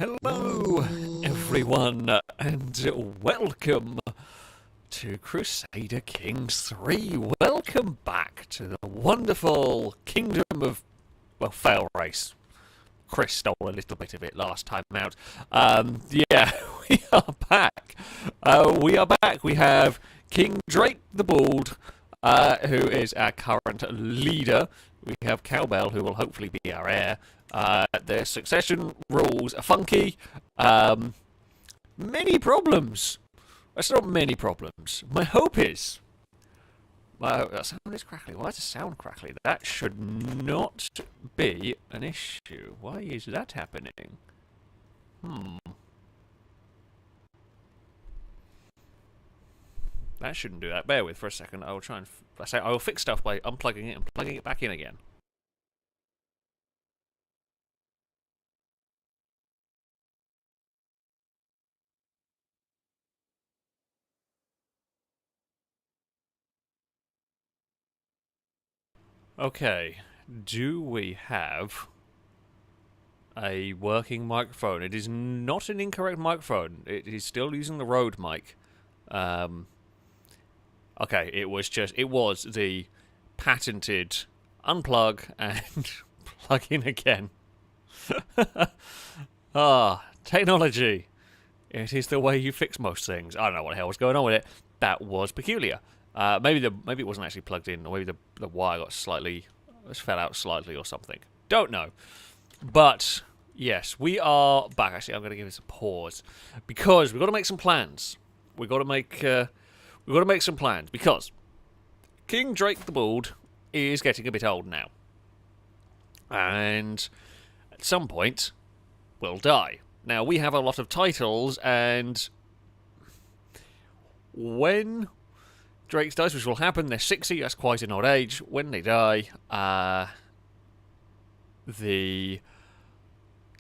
Hello, everyone, and welcome to Crusader Kings 3. Welcome back to the wonderful kingdom of, well, Failrace. Chris stole a little bit of it last time out. Yeah, we are back. We have King Drake the Bald, who is our current leader. We have Cowbell, who will hopefully be our heir. Their succession rules are funky. Many problems. That's not many problems. My hope is... that sound is crackly. Why does it sound crackly? That should not be an issue. Why is that happening? That shouldn't do that. Bear with for a second. I will try and... I will fix stuff by unplugging it and plugging it back in again. Okay, do we have a working microphone? It is not an incorrect microphone. It is still using the Rode mic. Okay, it was the patented unplug and plug in again. Technology. It is the way you fix most things. I don't know what the hell was going on with it. That was peculiar. Maybe it wasn't actually plugged in, or maybe the wire fell out slightly or something. Don't know. But yes, we are back. Actually, I'm going to give this a pause because we've got to make some plans. We've got to make some plans because King Drake the Bald is getting a bit old now, and at some point will die. Now we have a lot of titles, and when Drake's dies, which will happen, they're 60, that's quite an odd age. When they die, the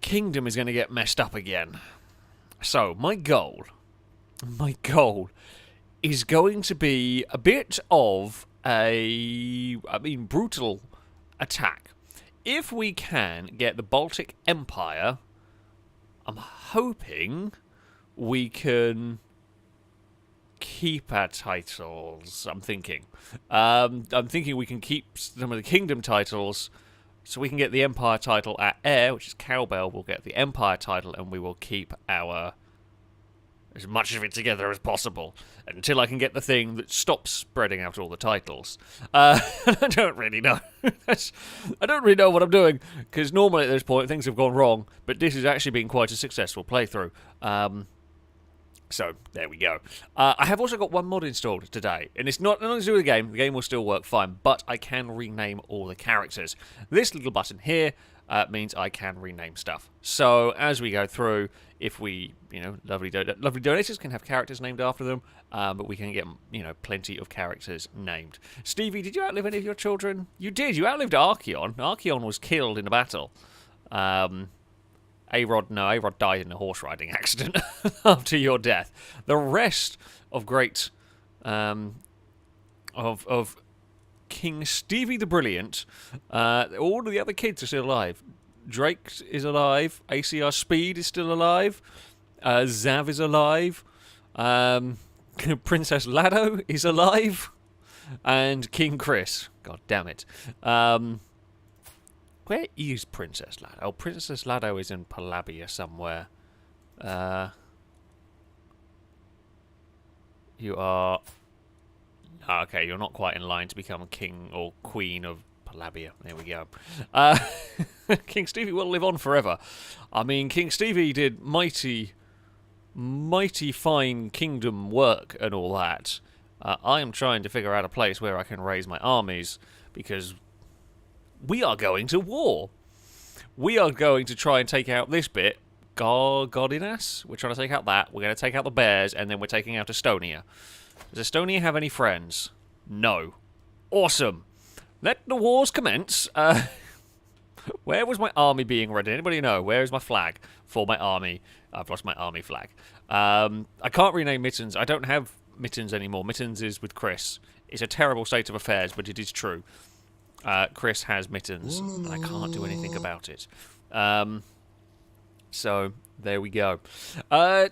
kingdom is going to get messed up again. So, my goal is going to be a bit of brutal attack. If we can get the Baltic Empire, I'm hoping we can keep our titles. I'm thinking we can keep some of the kingdom titles, so we can get the empire title. Our heir, which is Cowbell, will get the empire title, and we will keep as much of it together as possible until I can get the thing that stops spreading out all the titles. I don't really know. I don't really know what I'm doing, because normally at this point things have gone wrong, but this has actually been quite a successful playthrough. So, there we go. I have also got one mod installed today, and it's not nothing to do with the game will still work fine, but I can rename all the characters. This little button here means I can rename stuff. So, as we go through, if we, lovely donators can have characters named after them, but we can get, plenty of characters named. Stevie, did you outlive any of your children? You did, you outlived Archeon. Archeon was killed in a battle. A-Rod died in a horse riding accident after your death. The rest of great of King Stevie the Brilliant, all of the other kids are still alive. Drake is alive. ACR Speed is still alive. Zav is alive. Princess Lado is alive, and King Chris. God damn it. Where is Princess Lado? Oh, Princess Lado is in Palabia somewhere. You are... Okay, you're not quite in line to become king or queen of Palabia. There we go. King Stevie will live on forever. I mean, King Stevie did mighty fine kingdom work and all that. I am trying to figure out a place where I can raise my armies, because we are going to war. We are going to try and take out this bit. Godinas? We're trying to take out that. We're going to take out the bears, and then we're taking out Estonia. Does Estonia have any friends? No. Awesome. Let the wars commence. Where was my army being ready? Anybody know? Where is my flag for my army? I've lost my army flag. I can't rename Mittens. I don't have Mittens anymore. Mittens is with Chris. It's a terrible state of affairs, but it is true. Chris has Mittens, and I can't do anything about it. So There we go.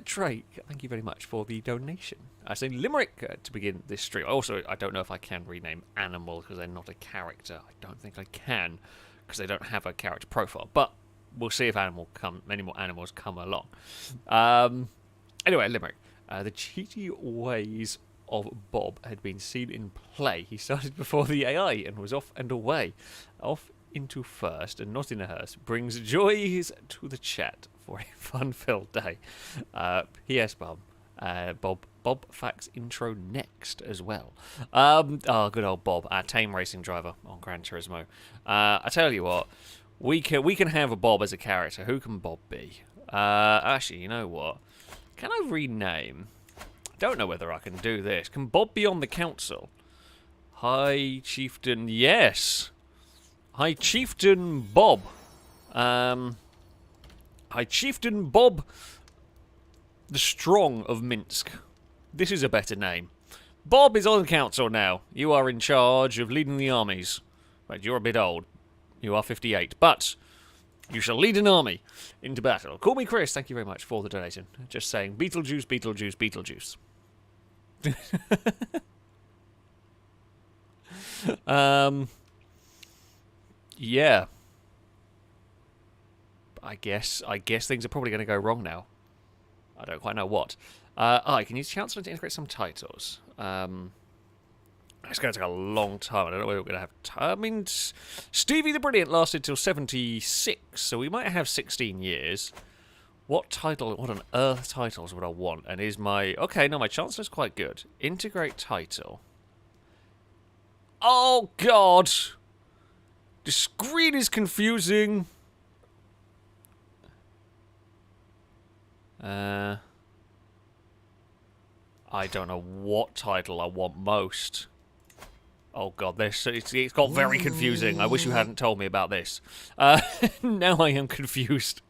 Drake, thank you very much for the donation. I say Limerick to begin this stream. Also, I don't know if I can rename animals because they're not a character. I don't think I can because they don't have a character profile. But we'll see if many more animals come along. Anyway, Limerick. The cheaty ways of Bob had been seen in play. He started before the AI and was off and away. Off into first and not in a hearse. Brings joys to the chat for a fun-filled day. P.S. Bob. Bob Facts intro next as well. Good old Bob, our tame racing driver on Gran Turismo. I tell you what, we can have a Bob as a character. Who can Bob be? Actually, you know what? Can I rename? I don't know whether I can do this. Can Bob be on the council? High Chieftain, yes. High Chieftain Bob. High Chieftain Bob the Strong of Minsk. This is a better name. Bob is on the council now. You are in charge of leading the armies. Right, you're a bit old. You are 58. But you shall lead an army into battle. Call me Chris. Thank you very much for the donation. Just saying, Beetlejuice, Beetlejuice, Beetlejuice. Yeah. I guess things are probably going to go wrong now. I don't quite know what. I can use Chancellor to integrate some titles. It's going to take a long time. I don't know whether we're going to have time. I mean, Stevie the Brilliant lasted till 76, so we might have 16 years. What on earth titles would I want? And is my... Okay, no, my Chancellor's quite good. Integrate title. Oh, God! The screen is confusing. I don't know what title I want most. Oh god, it's got very confusing. I wish you hadn't told me about this. Now I am confused.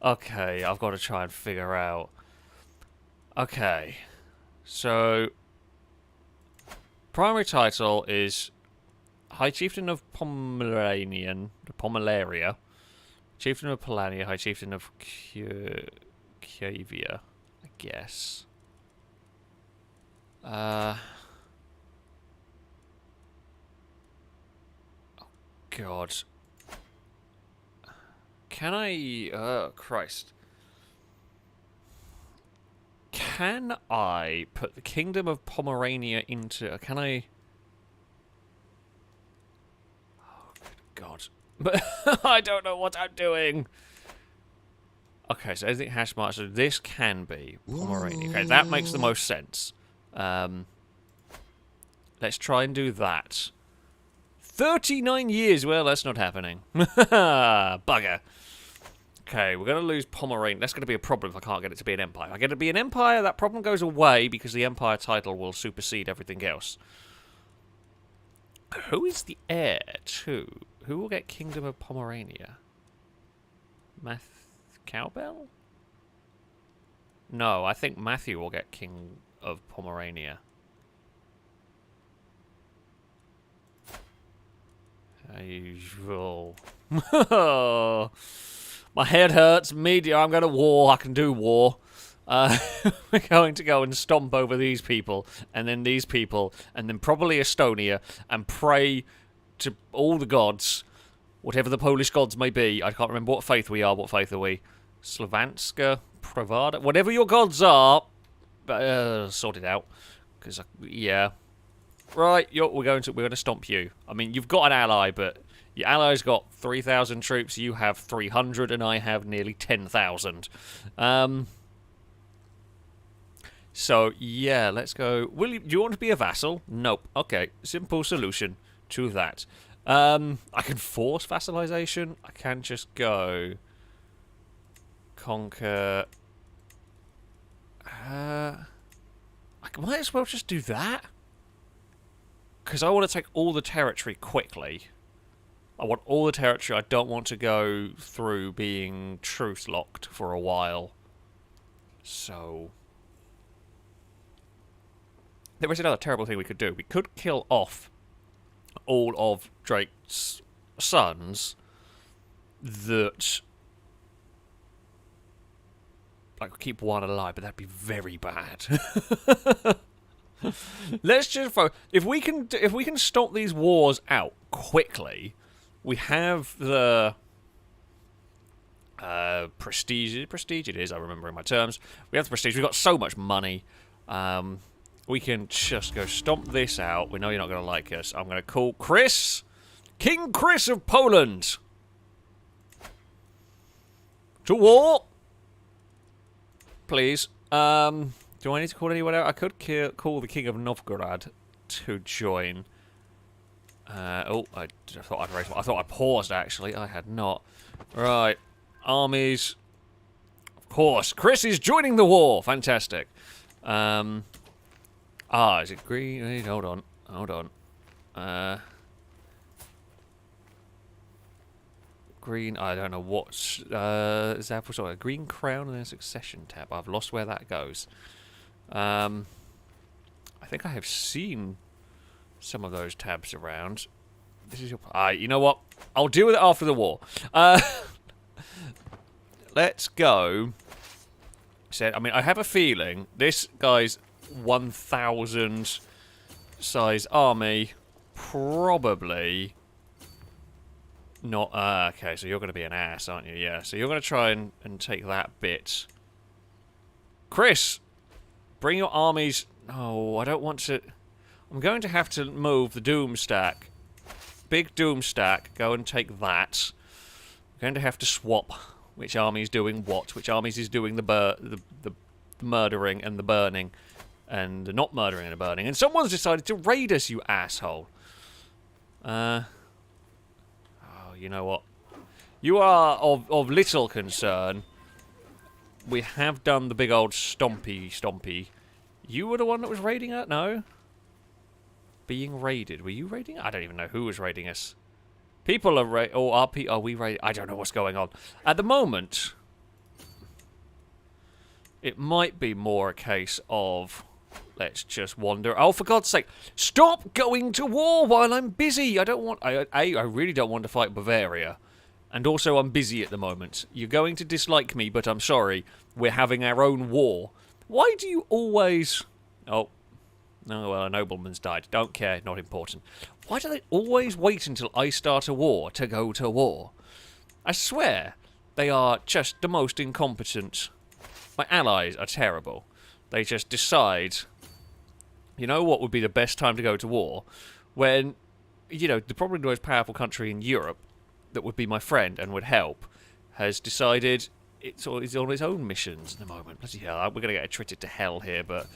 Okay, I've got to try and figure out. Okay, so primary title is High Chieftain of Pomelaria, Chieftain of Polania, High Chieftain of Kavia, I guess. Oh, God. Can I... Oh, Christ. Can I put the Kingdom of Pomerania into... Can I... Oh, good God. But I don't know what I'm doing. Okay, so anything hash marks. So this can be Pomerania. Okay, that makes the most sense. Let's try and do that. 39 years. Well, that's not happening. Bugger. Okay, we're going to lose Pomerania. That's going to be a problem if I can't get it to be an empire. If I get it to be an empire, that problem goes away because the empire title will supersede everything else. Who is the heir to? Who will get Kingdom of Pomerania? Cowbell? No, I think Matthew will get King of Pomerania. As usual. My head hurts. Media, I'm going to war. I can do war. We're going to go and stomp over these people, and then these people, and then probably Estonia, and pray to all the gods, whatever the Polish gods may be. I can't remember what faith we are. What faith are we? Slovanska, Pravada, whatever your gods are. Sort it out, because yeah. Right, we're going to stomp you. I mean, you've got an ally, but your ally's got 3,000 troops. You have 300, and I have nearly 10,000. So yeah, let's go. Do you want to be a vassal? Nope. Okay, simple solution to that. I can force vassalization. I can just go conquer. I might as well just do that. Because I want to take all the territory quickly. I want all the territory. I don't want to go through being truce locked for a while. So there is another terrible thing we could do. We could kill off all of Drake's sons that like keep one alive, but that'd be very bad. Let's just if we can stop these wars out quickly, we have the prestige. Prestige it is. I remember in my terms. We have the prestige. We've got so much money. We can just go stomp this out. We know you're not going to like us. I'm going to call Chris, King Chris of Poland, to war. Please. Do I need to call anyone out? I could call the King of Novgorod to join. I thought I'd raise. I thought I paused. Actually, I had not. Right, armies. Of course, Chris is joining the war. Fantastic. Is it green? Hold on. Green. I don't know what's. Is that for a green crown and then succession tab? I've lost where that goes. I think I have seen some of those tabs around. This is your. You know what? I'll deal with it after the war. Let's go. I mean, I have a feeling this guy's 1,000 size army probably not. Okay, so you're going to be an ass, aren't you? Yeah. So you're going to try and take that bit. Chris, bring your armies. Oh, I don't want to. I'm going to have to move the Doom stack. Big Doom stack. Go and take that. I'm going to have to swap which army is doing what. Which armies is doing the murdering and the burning. And the not murdering and the burning. And someone's decided to raid us, you asshole. Oh, you know what? You are of little concern. We have done the big old stompy. You were the one that was raiding it? No? Being raided. Were you raiding? I don't even know who was raiding us. People are raiding. Oh, are we raiding? I don't know what's going on. At the moment, it might be more a case of let's just wander. Oh, for God's sake, stop going to war while I'm busy. I don't want. I really don't want to fight Bavaria. And also, I'm busy at the moment. You're going to dislike me, but I'm sorry. We're having our own war. Why do you always... Oh, no, well, a nobleman's died. Don't care, not important. Why do they always wait until I start a war to go to war? I swear, they are just the most incompetent. My allies are terrible. They just decide, you know what would be the best time to go to war? When, you know, probably the most powerful country in Europe that would be my friend and would help has decided it's on its own missions at the moment. Bloody hell, we're going to get treated to hell here, but...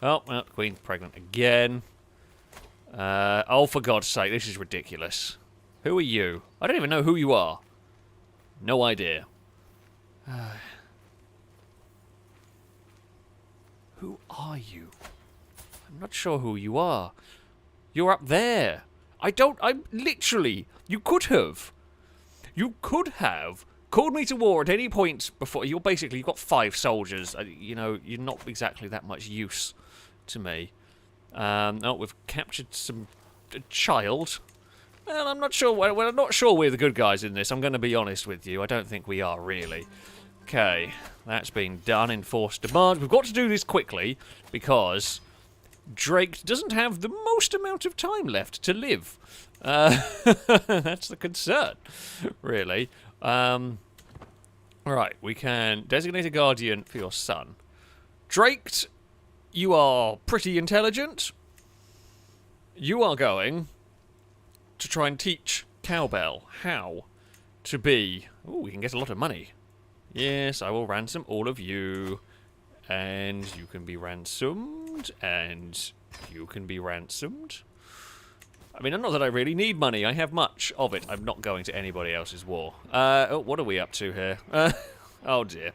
Oh, well, Queen's pregnant again. Oh, for God's sake, this is ridiculous. Who are you? I don't even know who you are. No idea. Who are you? I'm not sure who you are. You're up there. I'm literally... You could have called me to war at any point before. You've got 5 soldiers. You know, you're not exactly that much use to me. Oh, we've captured a child. Well, I'm not sure. Well, I'm not sure we're the good guys in this. I'm going to be honest with you. I don't think we are really. Okay, that's been done. Enforced demand. We've got to do this quickly because Drake doesn't have the most amount of time left to live. That's the concern, really. Right, we can designate a guardian for your son. Drake, you are pretty intelligent. You are going to try and teach Cowbell how to be... Ooh, we can get a lot of money. Yes, I will ransom all of you. And you can be ransomed. And you can be ransomed. I mean, not that I really need money. I have much of it. I'm not going to anybody else's war. Oh, what are we up to here? Oh, dear.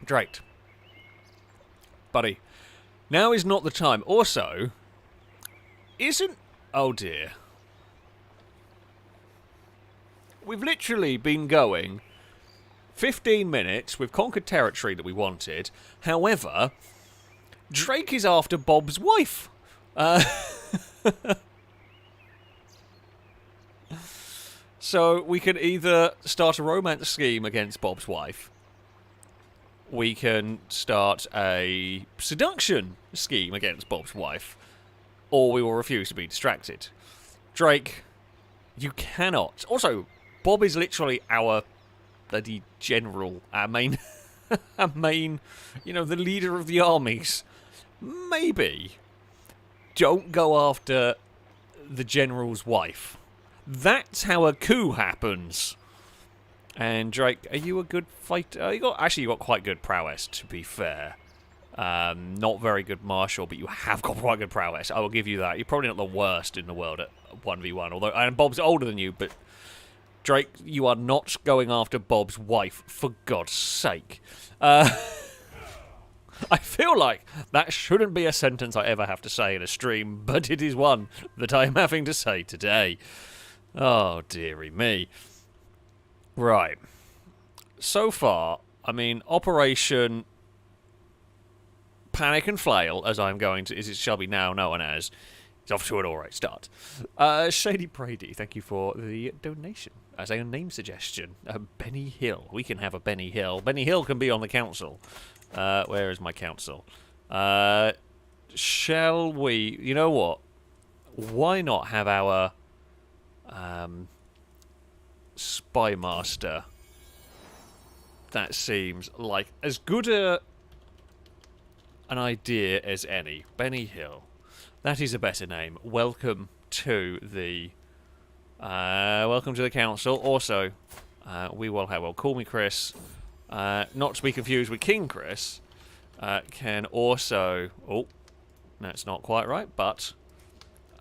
Drake. Buddy. Now is not the time. Also, isn't... Oh, dear. We've literally been going 15 minutes. We've conquered territory that we wanted. However, Drake is after Bob's wife. So we can either start a romance scheme against Bob's wife. We can start a seduction scheme against Bob's wife. Or we will refuse to be distracted. Drake, you cannot. Also, Bob is literally our bloody general. Our main, the leader of the armies. Maybe don't go after the general's wife. That's how a coup happens. And Drake, are you a good fighter? You got quite good prowess, to be fair. Not very good martial, but you have got quite good prowess. I will give you that. You're probably not the worst in the world at 1v1. Although, and Bob's older than you, but Drake, you are not going after Bob's wife, for God's sake. I feel like that shouldn't be a sentence I ever have to say in a stream, but it is one that I am having to say today. Oh, dearie me. Right. So far, I mean, Operation Panic and Flail, as it shall be now known as, is off to an alright start. Shady Brady, thank you for the donation. As a name suggestion, Benny Hill. We can have a Benny Hill. Benny Hill can be on the council. Where is my council? Shall we... You know what? Why not have our Spy Master? That seems like as good an idea as any. Benny Hill. That is a better name. Welcome to the council. Also, we will have... Well, call me Chris. Not to be confused with King Chris, can also... Oh, that's not quite right, but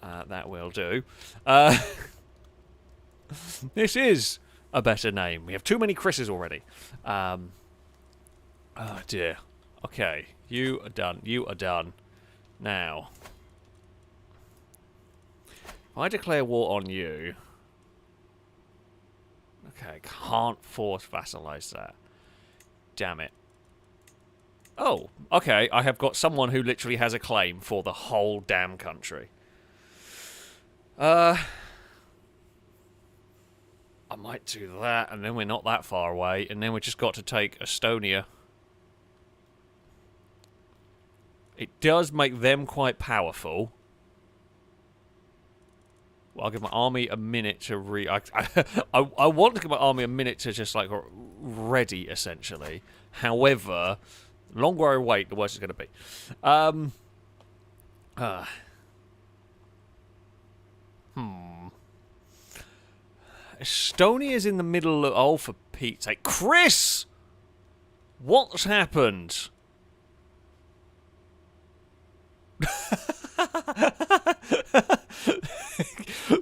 that will do. This is a better name. We have too many Chris's already. Oh, dear. Okay, you are done. You are done. Now, if I declare war on you... Okay, can't force vassalize that. Damn it. Oh, okay, I have got someone who literally has a claim for the whole damn country. I might do that, and then we're not that far away, and then we just got to take Estonia. It does make them quite powerful. Well, I'll give my army a minute to I want to give my army a minute to just, like, ready, essentially. However, the longer I wait, the worse it's going to be. Estonia's in the middle of... Oh, for Pete's sake. Chris! What's happened?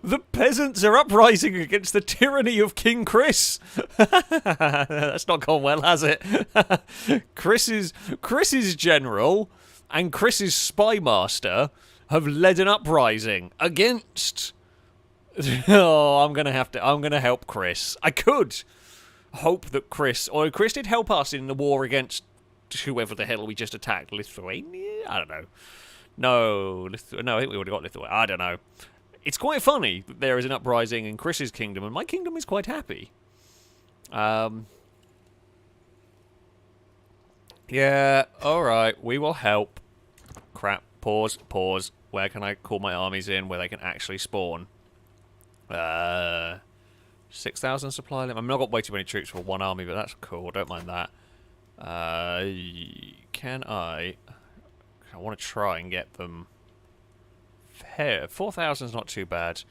The peasants are uprising against the tyranny of King Chris. That's not gone well, has it? Chris's general and Chris's spy master have led an uprising against... Oh, I'm gonna help Chris. I could hope that Chris did help us in the war against whoever the hell we just attacked. Lithuania? I don't know. No, I think we would have got Lithuania. I don't know. It's quite funny that there is an uprising in Chris's kingdom, and my kingdom is quite happy. Yeah, alright, we will help. Crap, pause. Where can I call my armies in where they can actually spawn? 6,000 supply limit. I mean, I've got way too many troops for one army, but that's cool. I don't mind that. Can I want to try and get them... 4,000 is not too bad.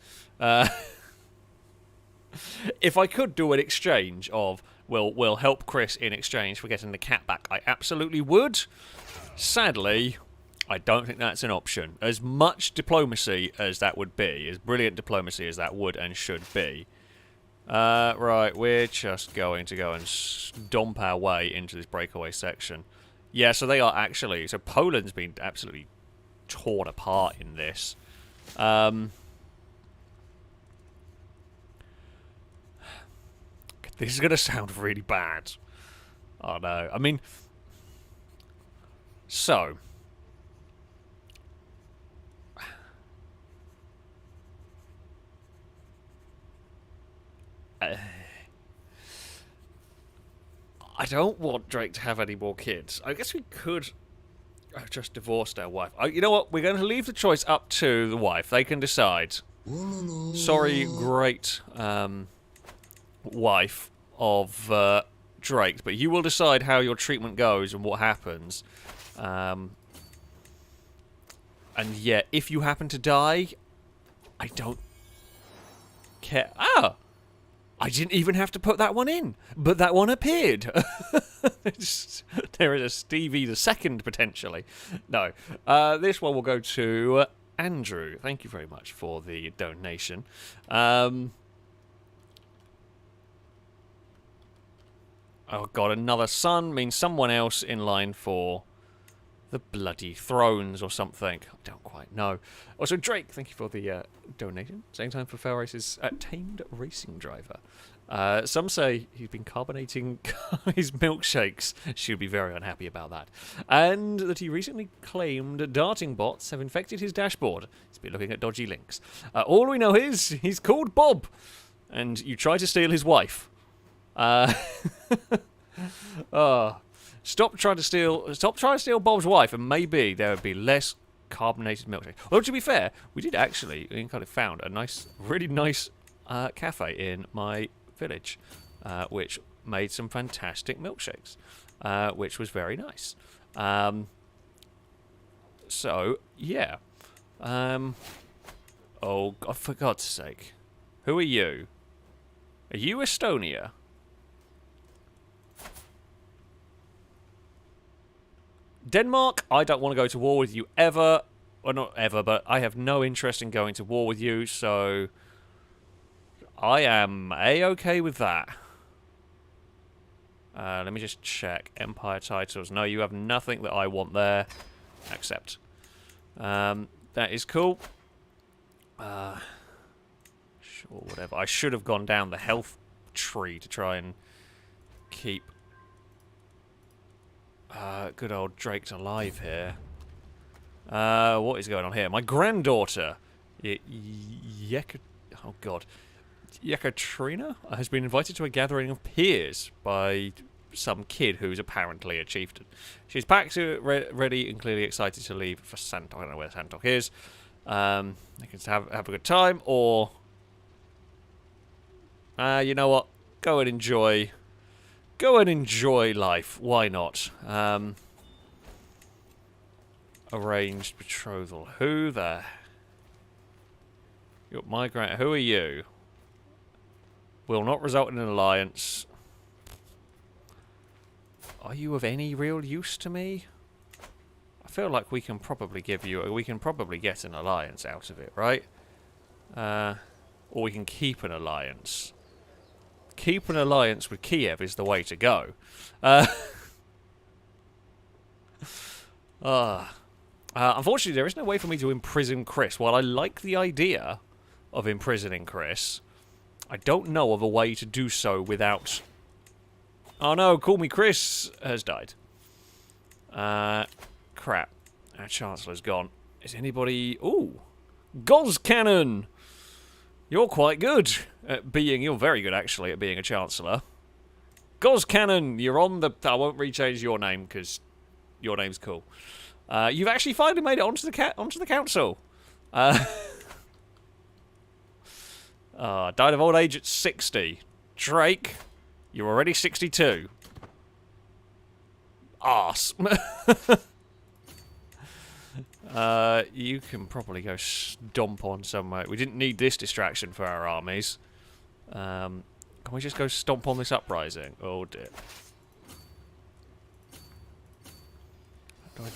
If I could do an exchange of, we'll help Chris in exchange for getting the cat back, I absolutely would. Sadly, I don't think that's an option. As much diplomacy as that would be, as brilliant diplomacy as that would and should be. Right, we're just going to go and stomp our way into this breakaway section. Yeah, so they are actually... So Poland's been absolutely torn apart in this. This is going to sound really bad. Oh, no. I mean... So... I don't want Drake to have any more kids. I guess we could have just divorced our wife. You know what? We're going to leave the choice up to the wife. They can decide. Sorry, great wife of Drake, but you will decide how your treatment goes and what happens. And yeah, if you happen to die, I don't care. Ah! I didn't even have to put that one in, but that one appeared. There is a Stevie the Second, potentially. No. This one will go to Andrew. Thank you very much for the donation. Oh, God, another son means someone else in line for the bloody thrones or something. I don't quite know. Also, Drake, thank you for the donation. Same time for Failrace's tamed racing driver. Some say he's been carbonating his milkshakes. She'll be very unhappy about that. And that he recently claimed darting bots have infected his dashboard. He's been looking at dodgy links. All we know is he's called Bob, and you try to steal his wife. Stop trying to steal Bob's wife, and maybe there would be less carbonated milkshake. Although, to be fair, we did actually kind of found a nice, really nice cafe in my village, which made some fantastic milkshakes, which was very nice. So, yeah. Oh, God, for God's sake. Who are you? Are you Estonia? Denmark, I don't want to go to war with you ever. Well, not ever, but I have no interest in going to war with you, so I am A-okay with that. Let me just check. Empire titles. No, you have nothing that I want there. Accept. That is cool. Sure, whatever. I should have gone down the health tree to try and keep good old Drake's alive here. What is going on here? My granddaughter, oh God, Yekaterina has been invited to a gathering of peers by some kid who's apparently a chieftain. She's packed, ready, and clearly excited to leave for Santok. I don't know where Santok is. They can have a good time, or you know what? Go and enjoy life. Why not? Arranged betrothal. Who the? You're migrant. Who are you? Will not result in an alliance. Are you of any real use to me? I feel like we can probably get an alliance out of it, right? Or we can keep an alliance. Keep an alliance with Kiev is the way to go. Unfortunately, there is no way for me to imprison Chris. While I like the idea of imprisoning Chris, I don't know of a way to do so without... Oh no, Call Me Chris has died. Crap. Our Chancellor's gone. Is anybody... Ooh! Goz Cannon! You're quite good at being... You're very good, actually, at being a Chancellor. Goz Cannon, you're on the... I won't rechange your name, because your name's cool. You've actually finally made it onto the council. Died of old age at 60. Drake, you're already 62. Arse. You can probably go stomp on somewhere. We didn't need this distraction for our armies. Can we just go stomp on this uprising? Oh dear.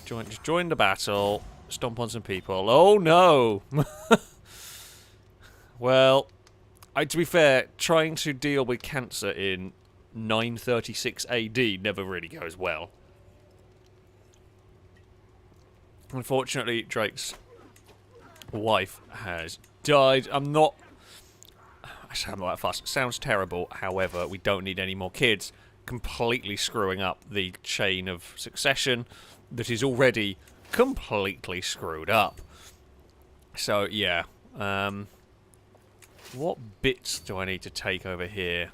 Just join the battle. Stomp on some people. Oh no! Well, to be fair, trying to deal with cancer in 936 AD never really goes well. Unfortunately, Drake's wife has died. I sound like that fast. It sounds terrible. However, we don't need any more kids. Completely screwing up the chain of succession that is already completely screwed up. So, yeah. What bits do I need to take over here?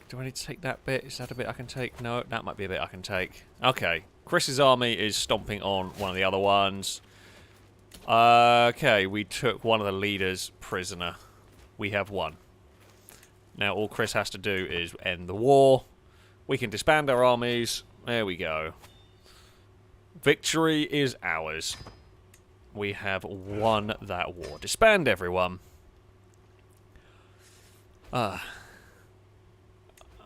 Do I need to take that bit? Is that a bit I can take? No, that might be a bit I can take. Okay. Chris's army is stomping on one of the other ones. Okay, we took one of the leaders prisoner. We have won. Now all Chris has to do is end the war. We can disband our armies. There we go. Victory is ours. We have won that war. Disband everyone. Oh,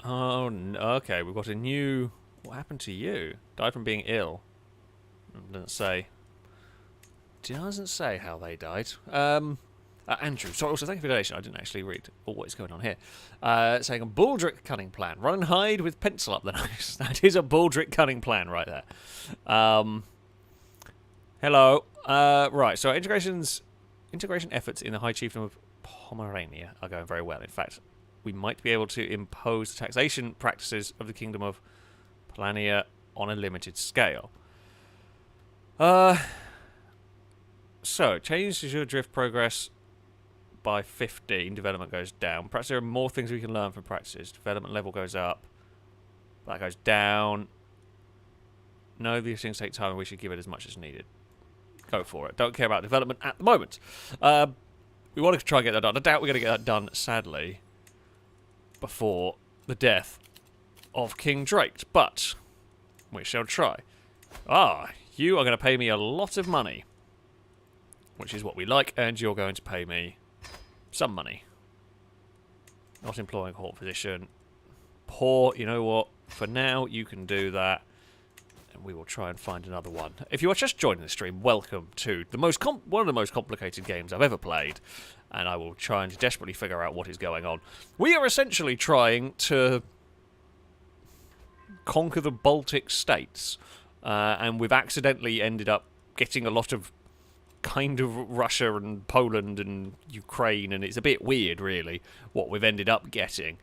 no. Okay, we've got a new... What happened to you? Died from being ill. Doesn't say. Doesn't say how they died. Andrew, sorry, also thank you for the donation. I didn't actually read what is going on here. Saying a Baldric cunning plan. Run and hide with pencil up the nose. That is a Baldric cunning plan right there. Hello. Right, so integration efforts in the High Chiefdom of Pomerania are going very well. In fact, we might be able to impose the taxation practices of the Kingdom of Polania on a limited scale. So, changes your drift progress by 15. Development goes down. Perhaps there are more things we can learn from practices. Development level goes up. That goes down. No, these things take time and we should give it as much as needed. Go for it. Don't care about development at the moment. We want to try and get that done. I doubt we're going to get that done, sadly, before the death of King Drake. But we shall try. You are going to pay me a lot of money, which is what we like, and you're going to pay me some money. Not employing a court physician. Poor, you know what? For now, you can do that, and we will try and find another one. If you are just joining the stream, welcome to the one of the most complicated games I've ever played, and I will try and desperately figure out what is going on. We are essentially trying to conquer the Baltic states, and we've accidentally ended up getting a lot of kind of Russia and Poland and Ukraine, and it's a bit weird, really, what we've ended up getting.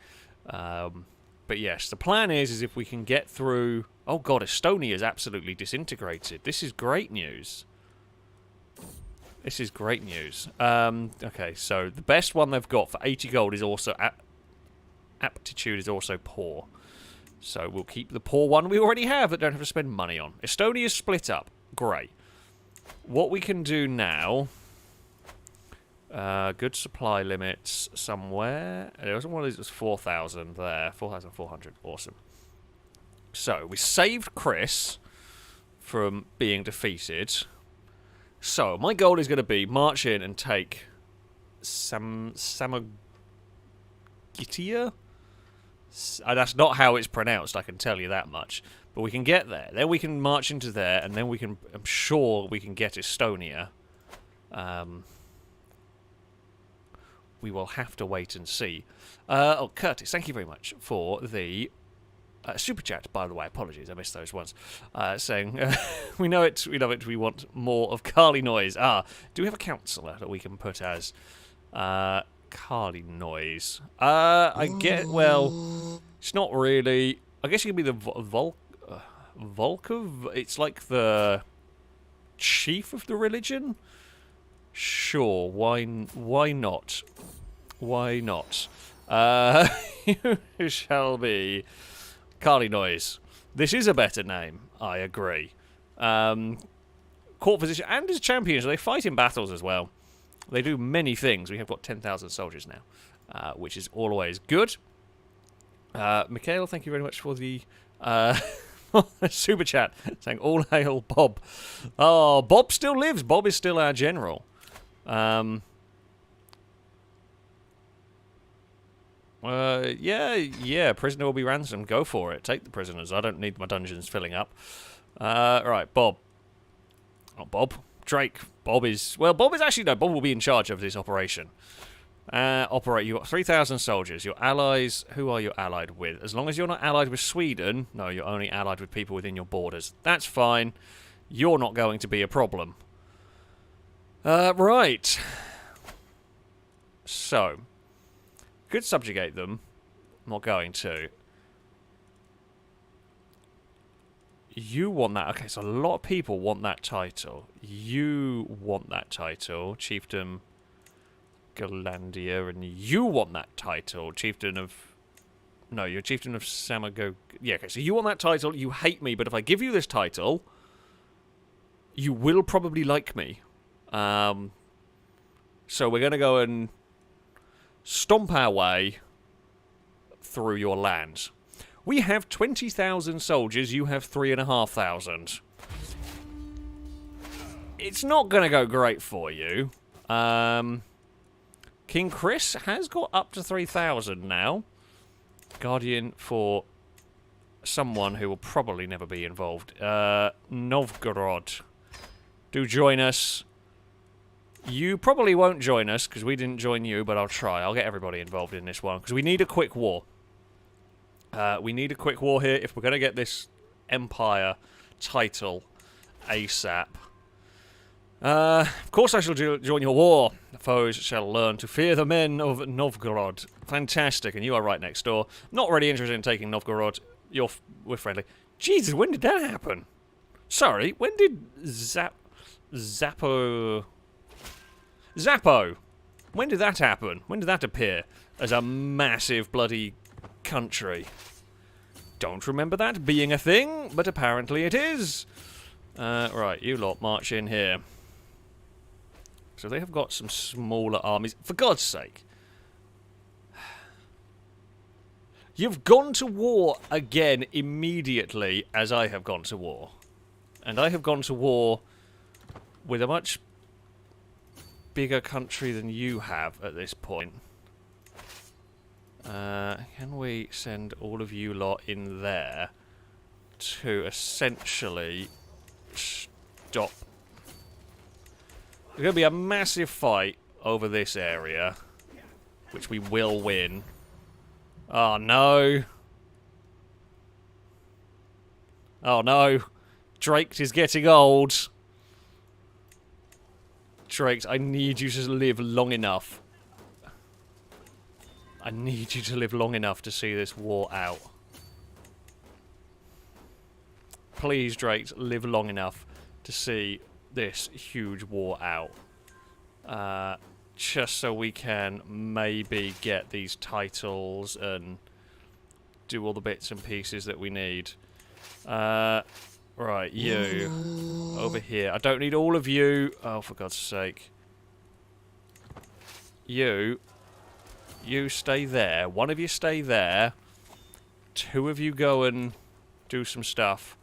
But yes, the plan is if we can get through... Oh god, Estonia is absolutely disintegrated. This is great news. This is great news. Okay, so the best one they've got for 80 gold is also... aptitude is also poor. So we'll keep the poor one we already have that don't have to spend money on. Estonia's split up. Great. What we can do now... good supply limits somewhere. There was one of these that was 4,000 there. 4,400. Awesome. So, we saved Chris from being defeated. So, my goal is going to be march in and take Samagitia? That's not how it's pronounced, I can tell you that much. But we can get there. Then we can march into there, and then we can... I'm sure we can get Estonia. We will have to wait and see. Oh, Curtis, thank you very much for the super chat, by the way. Apologies, I missed those ones. Saying, we know it, we love it, we want more of Carly Noise. Do we have a counsellor that we can put as Carly Noise? I get, well, it's not really... I guess you can be the Volkov? It's like the chief of the religion? Sure, why not? Why not? You shall be Carly Noise. This is a better name, I agree. Court physician and his champions, they fight in battles as well. They do many things. We have got 10,000 soldiers now, which is always good. Mikhail, thank you very much for the super chat, saying all hail Bob. Oh, Bob still lives. Bob is still our general. Yeah, prisoner will be ransomed. Go for it. Take the prisoners. I don't need my dungeons filling up. Right, Bob. Oh, Bob. Drake. Bob is... Well, Bob is actually... No, Bob will be in charge of this operation. You've got 3,000 soldiers. Your allies... Who are you allied with? As long as you're not allied with Sweden... No, you're only allied with people within your borders. That's fine. You're not going to be a problem. Right. So... Could subjugate them. I'm not going to. You want that. Okay, so a lot of people want that title. You want that title. Chiefdom Galandia, and you want that title, Chieftain of... No, you're Chieftain of Samago... Yeah, okay, so you want that title, you hate me, but if I give you this title, you will probably like me. So we're going to go and stomp our way through your lands. We have 20,000 soldiers, you have 3,500. It's not going to go great for you. King Chris has got up to 3,000 now. Guardian for someone who will probably never be involved. Novgorod. Do join us. You probably won't join us, because we didn't join you, but I'll try. I'll get everybody involved in this one, because we need a quick war. We need a quick war here if we're going to get this Empire title ASAP. Of course I shall join your war. The foes shall learn to fear the men of Novgorod. Fantastic, and you are right next door. Not really interested in taking Novgorod. We're friendly. Jesus, when did that happen? Sorry, when did Zappo... When did that happen? When did that appear as a massive bloody country? Don't remember that being a thing, but apparently it is. Right, you lot march in here. So they have got some smaller armies. For God's sake. You've gone to war again immediately as I have gone to war. And I have gone to war with a much bigger country than you have at this point. Can we send all of you lot in there to essentially stop? There's going to be a massive fight over this area, which we will win. Oh no. Oh no. Drake is getting old. Drake, I need you to live long enough. I need you to live long enough to see this war out. Please, Drake, live long enough to see this huge war out. Just so we can maybe get these titles and do all the bits and pieces that we need. Right, you. Over here. I don't need all of you. Oh, for God's sake. You stay there. One of you stay there. Two of you go and do some stuff.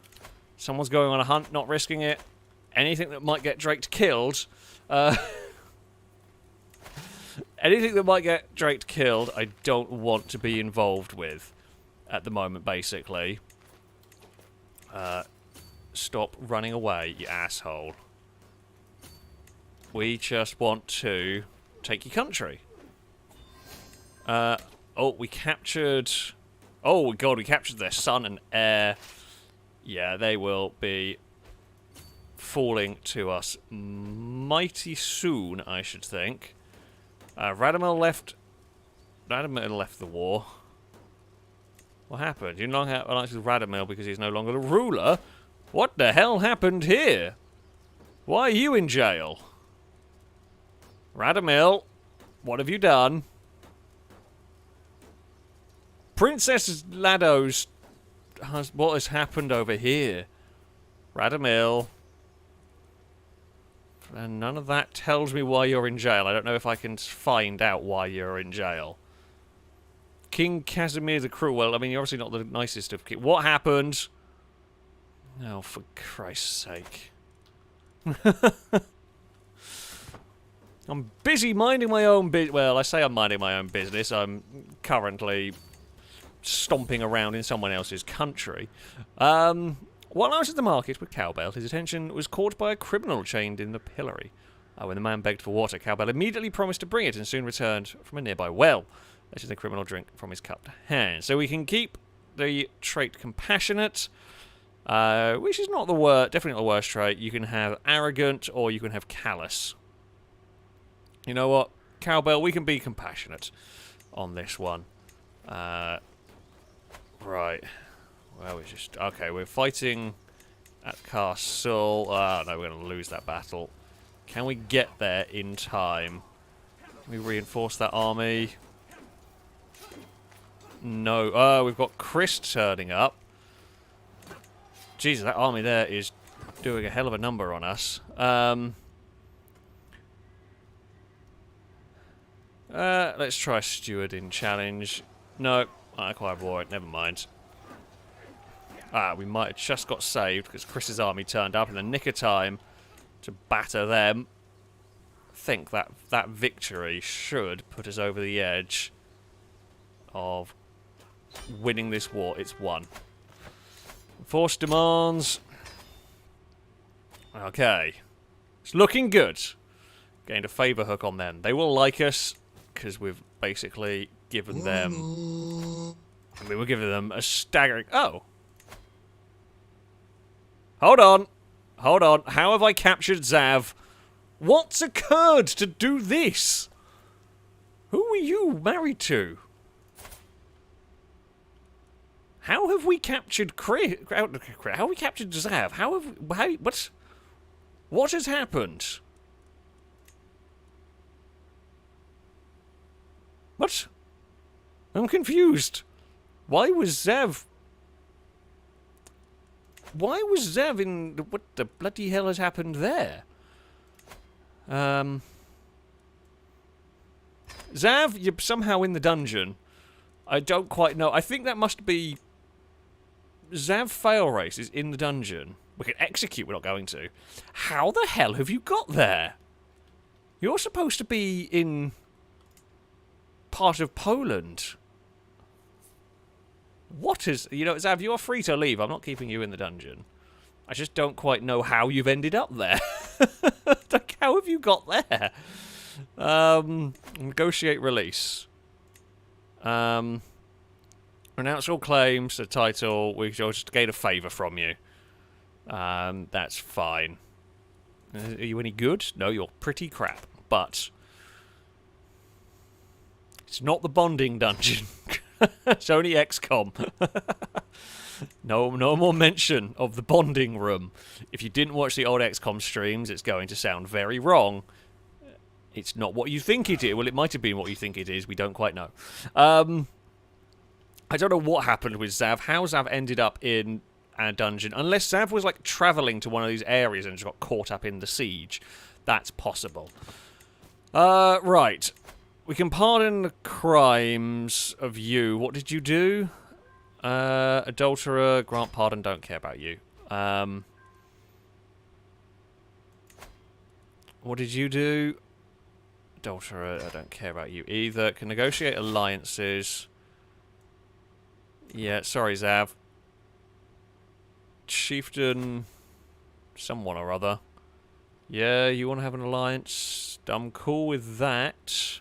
Someone's going on a hunt, not risking it. Anything that might get Drake killed. Anything that might get Drake killed, I don't want to be involved with at the moment, basically. Stop running away, you asshole. We just want to take your country. Oh, we captured... Oh, God, we captured their son and heir. Yeah, they will be falling to us mighty soon, I should think. Radomir left the war. What happened? You no longer have alliance with Radomir because he's no longer the ruler? What the hell happened here? Why are you in jail? Radomir, what have you done? Princess Lados, what has happened over here? Radomir. And none of that tells me why you're in jail. I don't know if I can find out why you're in jail. King Casimir the Cruel. Well, I mean, you're obviously not the nicest of kids. What happened? Oh, for Christ's sake. I'm busy minding my own business. Well, I say I'm minding my own business. I'm currently stomping around in someone else's country. While I was at the market with Cowbell, his attention was caught by a criminal chained in the pillory. When the man begged for water, Cowbell immediately promised to bring it and soon returned from a nearby well, letting the criminal drink from his cupped hand. So we can keep the trait Compassionate, which is not the worst, definitely not the worst trait. You can have Arrogant or you can have Callous. You know what? Cowbell, we can be Compassionate on this one. Right. Well, we're just... Okay, we're fighting at Castle. No, we're going to lose that battle. Can we get there in time? Can we reinforce that army? No. Oh, we've got Chris turning up. Jesus, that army there is doing a hell of a number on us. Let's try stewarding challenge. No, I quite avoid. Never mind. We might have just got saved because Chris's army turned up in the nick of time to batter them. I think that victory should put us over the edge of winning this war. It's won. Force demands. Okay. It's looking good. Gained a favour hook on them. They will like us because we've basically given them... we were giving them a staggering... Oh! Hold on. Hold on. How have I captured Zav? What's occurred to do this? Who are you married to? How have we captured How have we captured Zav? What has happened? What? I'm confused. Why was Zav in... What the bloody hell has happened there? Zav, you're somehow in the dungeon. I don't quite know. I think that must be... Zav Failrace is in the dungeon. We can execute, we're not going to. How the hell have you got there? You're supposed to be in... part of Poland. What is... You know, Zav, you're free to leave. I'm not keeping you in the dungeon. I just don't quite know how you've ended up there. Like, how have you got there? Negotiate release. Renounce all claims to title. We shall just gain a favour from you. That's fine. Are you any good? No, you're pretty crap. But... it's not the bonding dungeon. It's only XCOM. No more mention of the bonding room. If you didn't watch the old XCOM streams, it's going to sound very wrong. It's not what you think it is. Well, it might have been what you think it is. We don't quite know. I don't know what happened with Zav. How Zav ended up in a dungeon. Unless Zav was, like, travelling to one of these areas and just got caught up in the siege. That's possible. Right. We can pardon the crimes of you. What did you do? Adulterer, grant pardon, don't care about you. What did you do? Adulterer, I don't care about you either. Can negotiate alliances. Yeah, sorry, Zav. Chieftain... someone or other. Yeah, you want to have an alliance? I'm cool with that.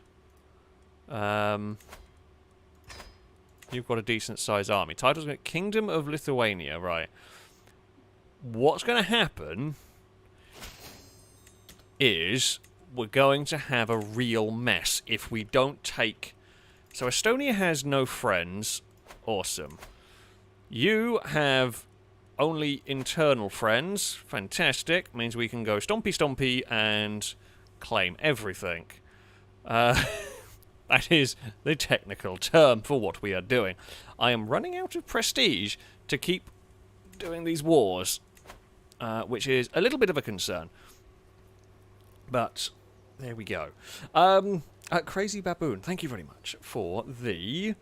You've got a decent-sized army. Title's going to Kingdom of Lithuania, right. What's going to happen is we're going to have a real mess if we don't take... So Estonia has no friends. Awesome. You have only internal friends. Fantastic. Means we can go stompy and claim everything. That is the technical term for what we are doing. I am running out of prestige to keep doing these wars, which is a little bit of a concern. But there we go. Crazy Baboon, thank you very much for the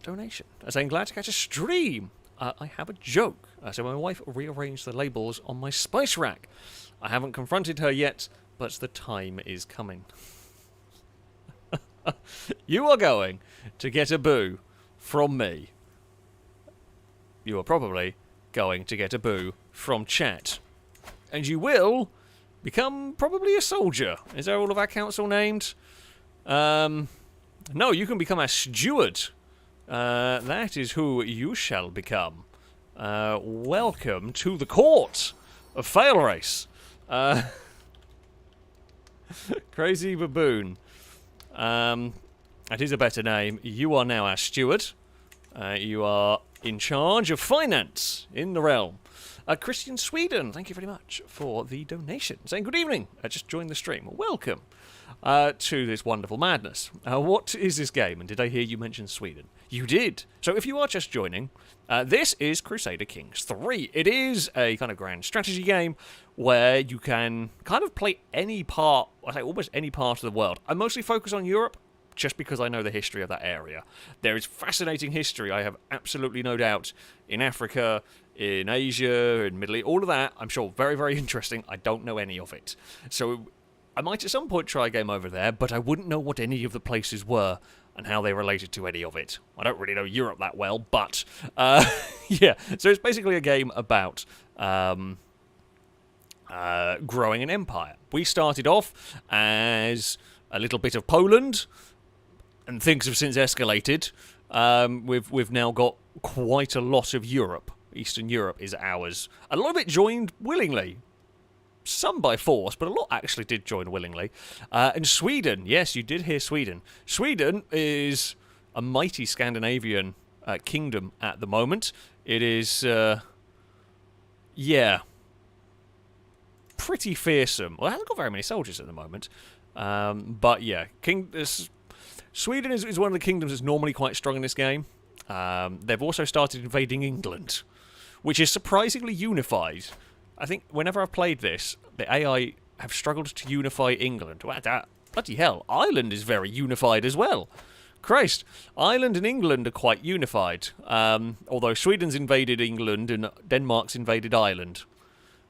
donation. As I'm glad to catch a stream. I have a joke. So my wife rearranged the labels on my spice rack. I haven't confronted her yet, but the time is coming. You are going to get a boo from me. You are probably going to get a boo from chat. And you will become probably a soldier. Is there all of our council named? No, you can become a steward. That is who you shall become. Welcome to the court of Failrace. Crazy Baboon. That is a better name. You are now our steward. You are in charge of finance in the realm. Christian Sweden, thank you very much for the donation. Saying good evening. I just joined the stream. Welcome. to this wonderful madness. What is this game? And did I hear you mention Sweden? You did. So if you are just joining, this is Crusader Kings 3. It is a kind of grand strategy game where you can kind of play any part, I say almost any part of the world. I mostly focus on Europe, just because I know the history of that area. There is fascinating history, I have absolutely no doubt, in Africa, in Asia, in Middle East, all of that, I'm sure very, very interesting. I don't know any of it. So I might at some point try a game over there, but I wouldn't know what any of the places were and how they related to any of it. I don't really know Europe that well, but yeah. So it's basically a game about growing an empire. We started off as a little bit of Poland, and things have since escalated. We've now got quite a lot of Europe. Eastern Europe is ours. A lot of it joined willingly. Some by force, but a lot actually did join willingly. And Sweden, yes, you did hear Sweden. Sweden is a mighty Scandinavian kingdom at the moment. It is, yeah, pretty fearsome. Well, it hasn't got very many soldiers at the moment. But yeah, Sweden is one of the kingdoms that's normally quite strong in this game. They've also started invading England, which is surprisingly unified. I think whenever I've played this, the AI have struggled to unify England. Bloody hell, Ireland is very unified as well. Christ, Ireland and England are quite unified. Although Sweden's invaded England and Denmark's invaded Ireland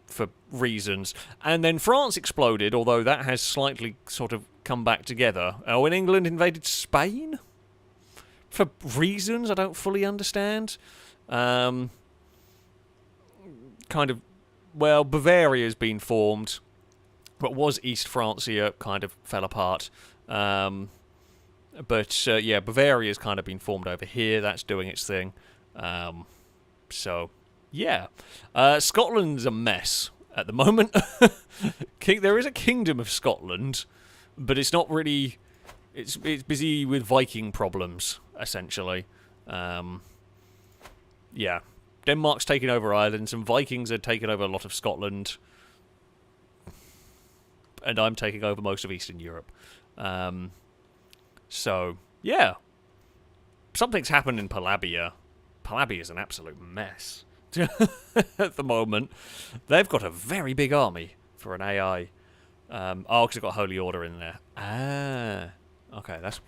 for reasons. And then France exploded, although that has slightly sort of come back together. When England invaded Spain? For reasons I don't fully understand. Kind of, well, Bavaria's been formed. What was East Francia kind of fell apart. Yeah, Bavaria's kind of been formed over here. That's doing its thing. So, yeah. Scotland's a mess at the moment. There is a kingdom of Scotland, but it's not really... It's busy with Viking problems, essentially. Yeah. Denmark's taken over Ireland. Some Vikings are taking over a lot of Scotland. And I'm taking over most of Eastern Europe. So, yeah. Something's happened in Palabia. Palabia's an absolute mess at the moment. They've got a very big army for an AI. Because they've got Holy Order in there. Okay, that's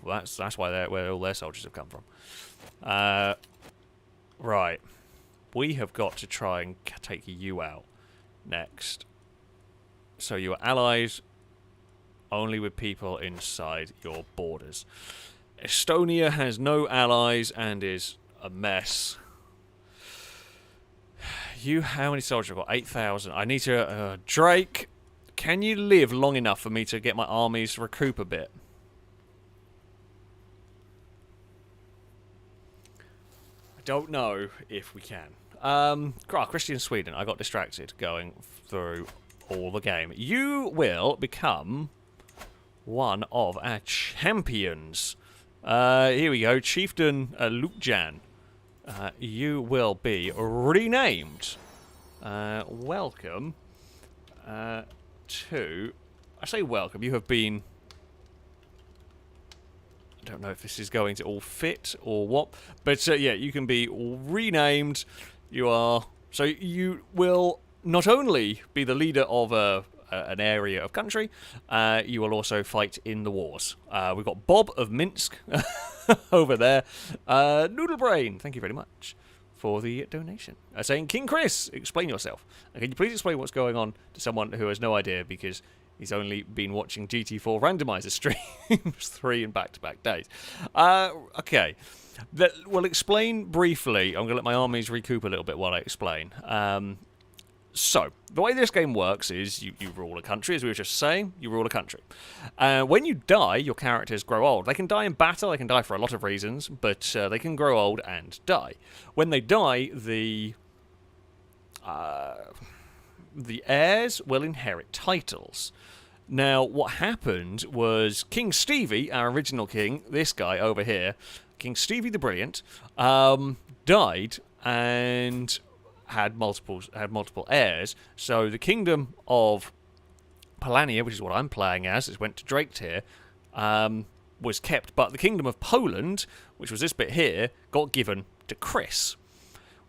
why where all their soldiers have come from. Right. We have got to try and take you out next. So you are allies only with people inside your borders. Estonia has no allies and is a mess. How many soldiers have got? 8,000. I need to... Drake, can you live long enough for me to get my armies to recoup a bit? I don't know if we can. Christian Sweden, I got distracted going through all the game. You will become one of our champions. Here we go, Chieftain Lukjan. You will be renamed. Welcome to... I say welcome, you have been... I don't know if this is going to all fit or what. But yeah, you can be renamed. You are... So you will not only be the leader of an area of country, you will also fight in the wars. We've got Bob of Minsk over there. Noodle Brain, thank you very much for the donation. Saying, King Chris, explain yourself. Can you please explain what's going on to someone who has no idea because he's only been watching GT4 randomizer streams 3 in back-to-back days. Okay. We'll explain briefly. I'm going to let my armies recoup a little bit while I explain. So, the way this game works is you rule a country, as we were just saying. You rule a country. When you die, your characters grow old. They can die in battle. They can die for a lot of reasons, but they can grow old and die. When they die, the heirs will inherit titles. Now, what happened was King Stevie, our original king, this guy over here, King Stevie the Brilliant, died and had multiple heirs. So the kingdom of Polania, which is what I'm playing as, it went to Drake tier, was kept, but the Kingdom of Poland, which was this bit here, got given to Chris.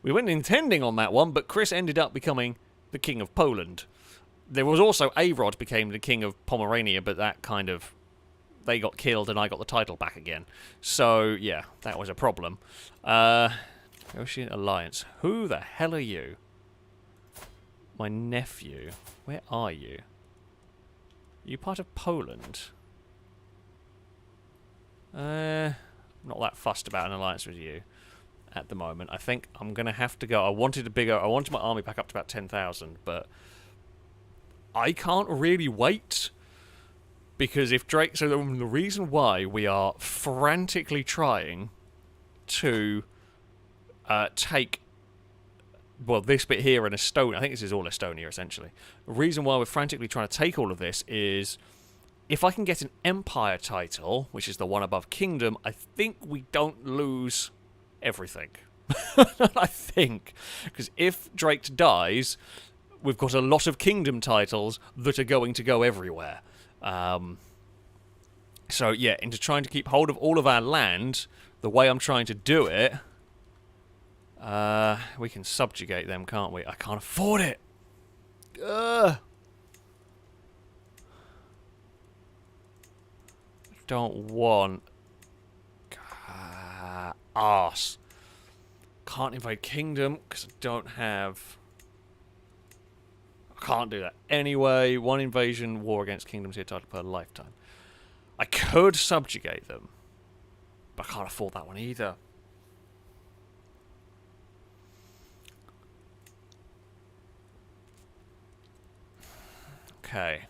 We weren't intending on that one, but Chris ended up becoming the King of Poland. There was also A-Rod became the King of Pomerania, but that kind of... They got killed and I got the title back again. So, yeah, that was a problem. Ocean Alliance. Who the hell are you? My nephew. Where are you? Are you part of Poland? Not that fussed about an alliance with you at the moment. I think I'm going to have to go. I wanted my army back up to about 10,000, but I can't really wait. Because if Drake... So the reason why we are frantically trying to take... Well, this bit here in Estonia... I think this is all Estonia, essentially. The reason why we're frantically trying to take all of this is... If I can get an Empire title, which is the one above Kingdom, I think we don't lose everything. I think. Because if Drake dies, we've got a lot of Kingdom titles that are going to go everywhere. So yeah, into trying to keep hold of all of our land, the way I'm trying to do it, we can subjugate them, can't we? I can't afford it. Don't want arse. Can't invade Kingdom because I don't have... I can't do that. Anyway, one invasion war against kingdoms here title per lifetime. I could subjugate them, but I can't afford that one either. Okay.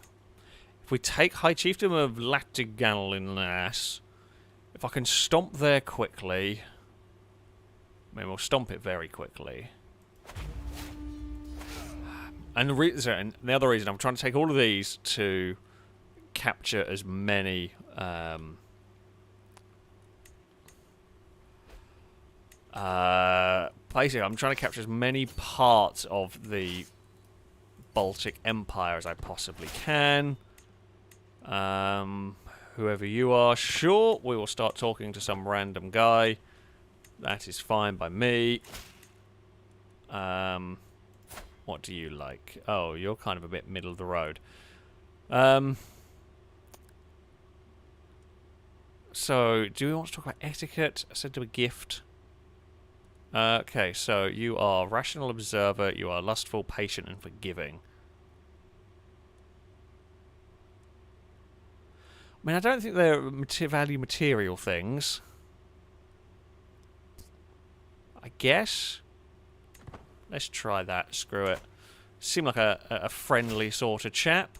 If we take High Chiefdom of Latiganlinas, if I can stomp there quickly, I mean, we'll stomp it very quickly. And the other reason, I'm trying to take all of these to capture as many... basically, I'm trying to capture as many parts of the Baltic Empire as I possibly can. Whoever you are, sure, we will start talking to some random guy. That is fine by me. What do you like? Oh, you're kind of a bit middle of the road. So, do we want to talk about etiquette? I said to a gift. Okay, so you are rational observer, you are lustful, patient, and forgiving. I mean, I don't think they're value material things. I guess. Let's try that. Screw it. Seem like a friendly sort of chap.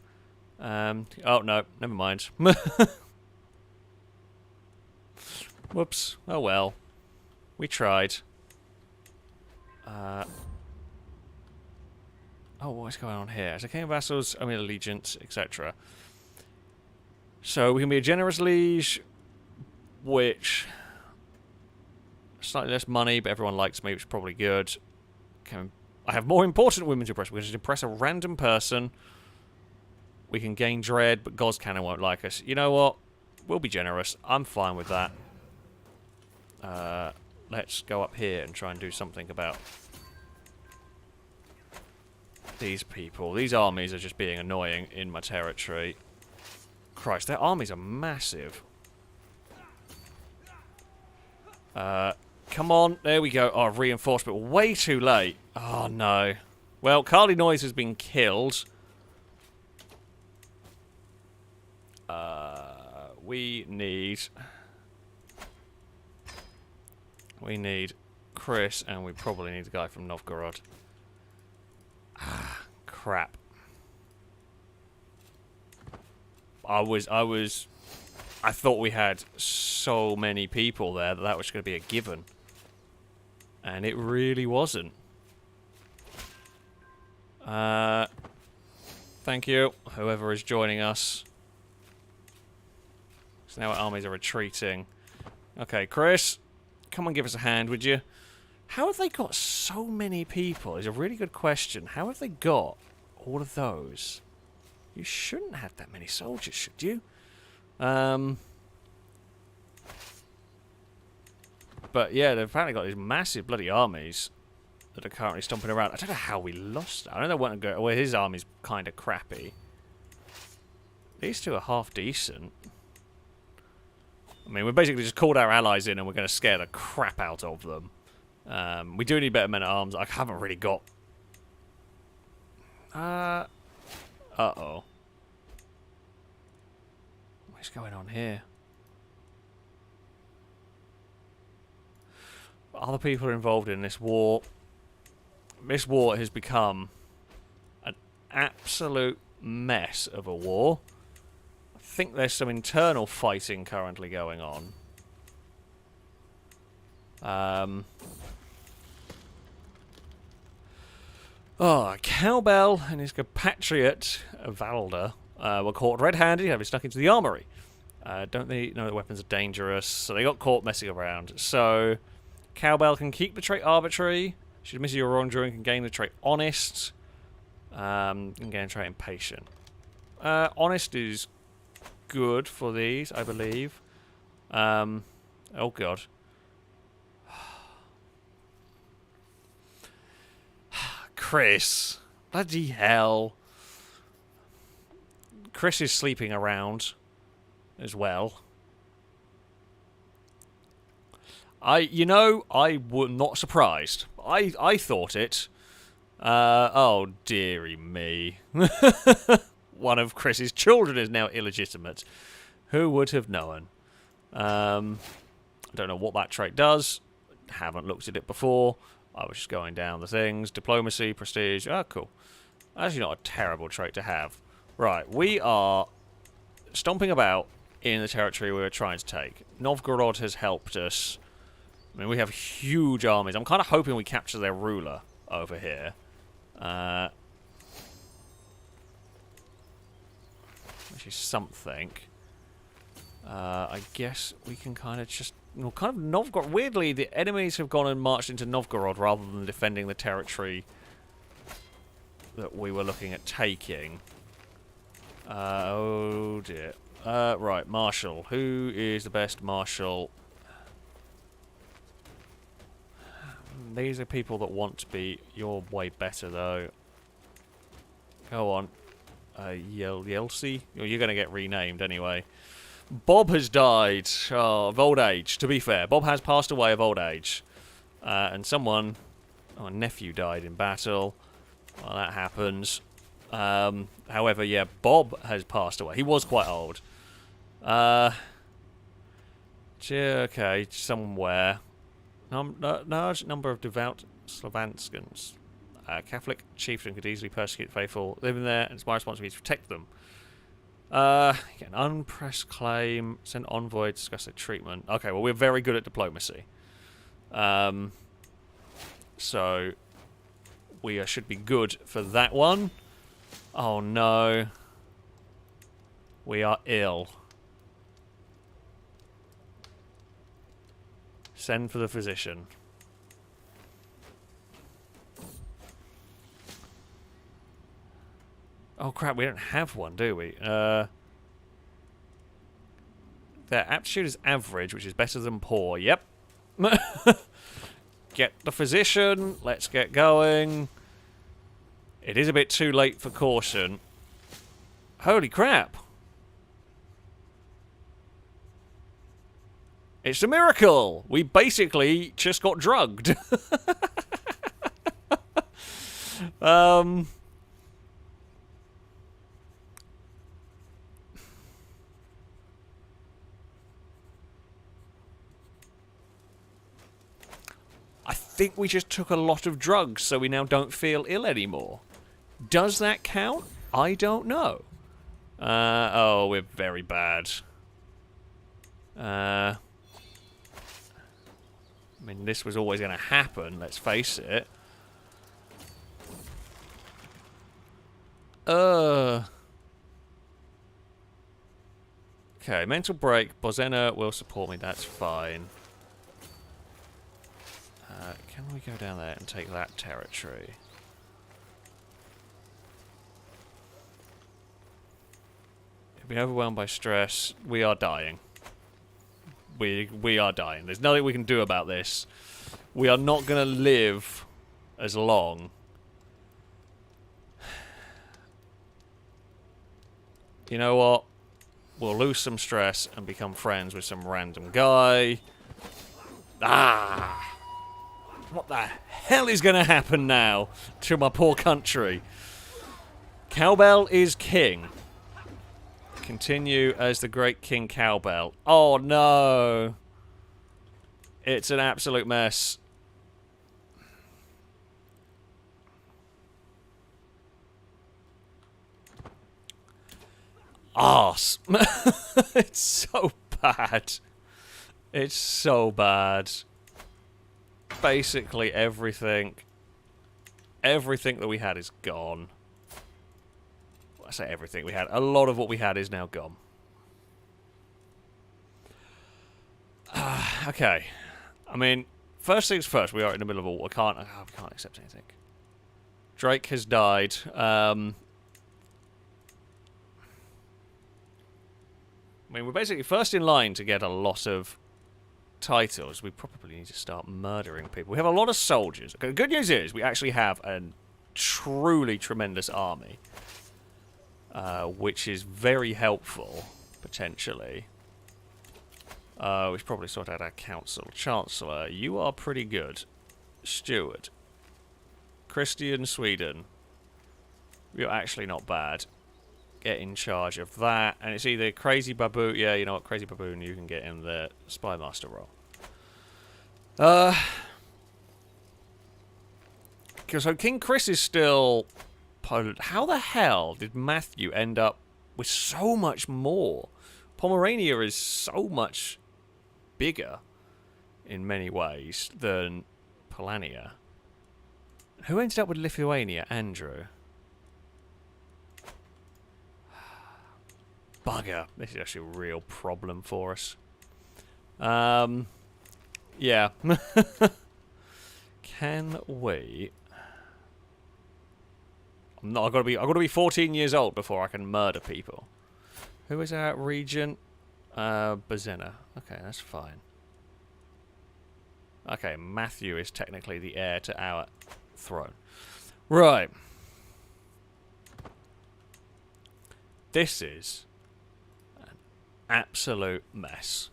Oh, no. Never mind. Whoops. Oh, well. We tried. Oh, what's going on here? As a king of vassals, I mean allegiance, etc. So we can be a generous liege, which... Slightly less money, but everyone likes me, which is probably good. I have more important women to impress. We can just impress a random person. We can gain dread, but God's Cannon won't like us. You know what? We'll be generous. I'm fine with that. Let's go up here and try and do something about these people. These armies are just being annoying in my territory. Christ, their armies are massive. Come on, there we go. Oh, reinforcement, way too late. Oh, no. Well, Carly Noise has been killed. We need Chris, and we probably need the guy from Novgorod. Ah, crap. I thought we had so many people there that was going to be a given. And it really wasn't. Thank you, whoever is joining us. So now our armies are retreating. Okay, Chris, come and give us a hand, would you? How have they got so many people? Is a really good question. How have they got all of those? You shouldn't have that many soldiers, should you? But yeah, they've apparently got these massive bloody armies that are currently stomping around. I don't know how we lost that. I know they weren't going. Well, his army's kind of crappy. These two are half decent. I mean, we basically just called our allies in and we're going to scare the crap out of them. We do need better men at arms. I haven't really got. Uh-oh. What's going on here? Other people are involved in this war. This war has become an absolute mess of a war. I think there's some internal fighting currently going on. Cowbell and his compatriot, Valda, were caught red-handed, having snuck into the armory. Don't they know that weapons are dangerous? So they got caught messing around. So Cowbell can keep the trait arbitrary. Should miss your wrongdoing, can gain the trait honest. Can gain a trait impatient. Honest is good for these, I believe. Oh god. Chris. Bloody hell. Chris is sleeping around as well. I was not surprised. I thought it. Oh, dearie me. One of Chris's children is now illegitimate. Who would have known? I don't know what that trait does. Haven't looked at it before. I was just going down the things. Diplomacy, prestige. Oh, cool. Actually not a terrible trait to have. Right, we are stomping about in the territory we were trying to take. Novgorod has helped us. I mean, we have huge armies. I'm kind of hoping we capture their ruler over here. Which is something. I guess we can kind of just... Well, kind of Novgorod... Weirdly, the enemies have gone and marched into Novgorod rather than defending the territory that we were looking at taking. Oh, dear. Right, Marshal. Who is the best Marshal? These are people that want to be... You're way better, though. Go on. Yelsi? You're going to get renamed anyway. Bob has died of old age, to be fair. Bob has passed away of old age. And someone... Oh, a nephew died in battle. Well, that happens. However, yeah, Bob has passed away. He was quite old. Okay, somewhere. Large number of devout Slovanskans. Catholic chieftain could easily persecute the faithful living there, and it's my responsibility to protect them. Get an unpressed claim, send envoy, discuss their treatment. Okay, well, we're very good at diplomacy. So, we should be good for that one. Oh, no. We are ill. Send for the physician. Oh crap, we don't have one, do we? Their aptitude is average, which is better than poor. Yep. Get the physician. Let's get going. It is a bit too late for caution. Holy crap. It's a miracle! We basically just got drugged. I think we just took a lot of drugs, so we now don't feel ill anymore. Does that count? I don't know. Oh, we're very bad. I mean, this was always going to happen, let's face it. Okay, mental break. Bozena will support me, that's fine. Can we go down there and take that territory? Being overwhelmed by stress. We are dying. We are dying. There's nothing we can do about this. We are not going to live as long. You know what? We'll lose some stress and become friends with some random guy. Ah! What the hell is going to happen now to my poor country? Cowbell is king. Continue as the great King Cowbell. Oh no! It's an absolute mess. Arse. It's so bad. It's so bad. Basically everything that we had is gone. I say everything we had. A lot of what we had is now gone. Okay. I mean, first things first, we are in the middle of a war. We can't accept anything. Drake has died. I mean, we're basically first in line to get a lot of titles. We probably need to start murdering people. We have a lot of soldiers. Okay, the good news is we actually have a truly tremendous army. Which is very helpful, potentially. We should probably sort out our council. Chancellor, you are pretty good. Steward. Christian Sweden. You're actually not bad. Get in charge of that. And it's either Crazy Baboon. Yeah, you know what? Crazy Baboon, you can get in the Spy Master role. So King Chris is still... How the hell did Matthew end up with so much more? Pomerania is so much bigger in many ways than Polania. Who ended up with Lithuania? Andrew. Bugger. This is actually a real problem for us. Yeah. Can we... I've got to be 14 years old before I can murder people. Who is our regent? Bazena. Okay, that's fine. Okay, Matthew is technically the heir to our throne. Right. This is an absolute mess.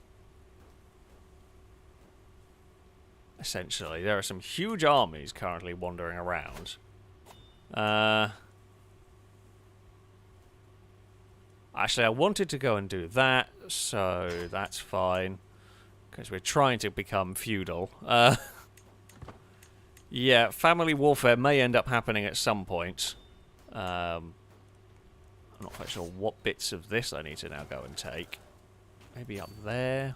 Essentially, there are some huge armies currently wandering around. Actually, I wanted to go and do that, so that's fine. Because we're trying to become feudal. Yeah, family warfare may end up happening at some point. I'm not quite sure what bits of this I need to now go and take. Maybe up there.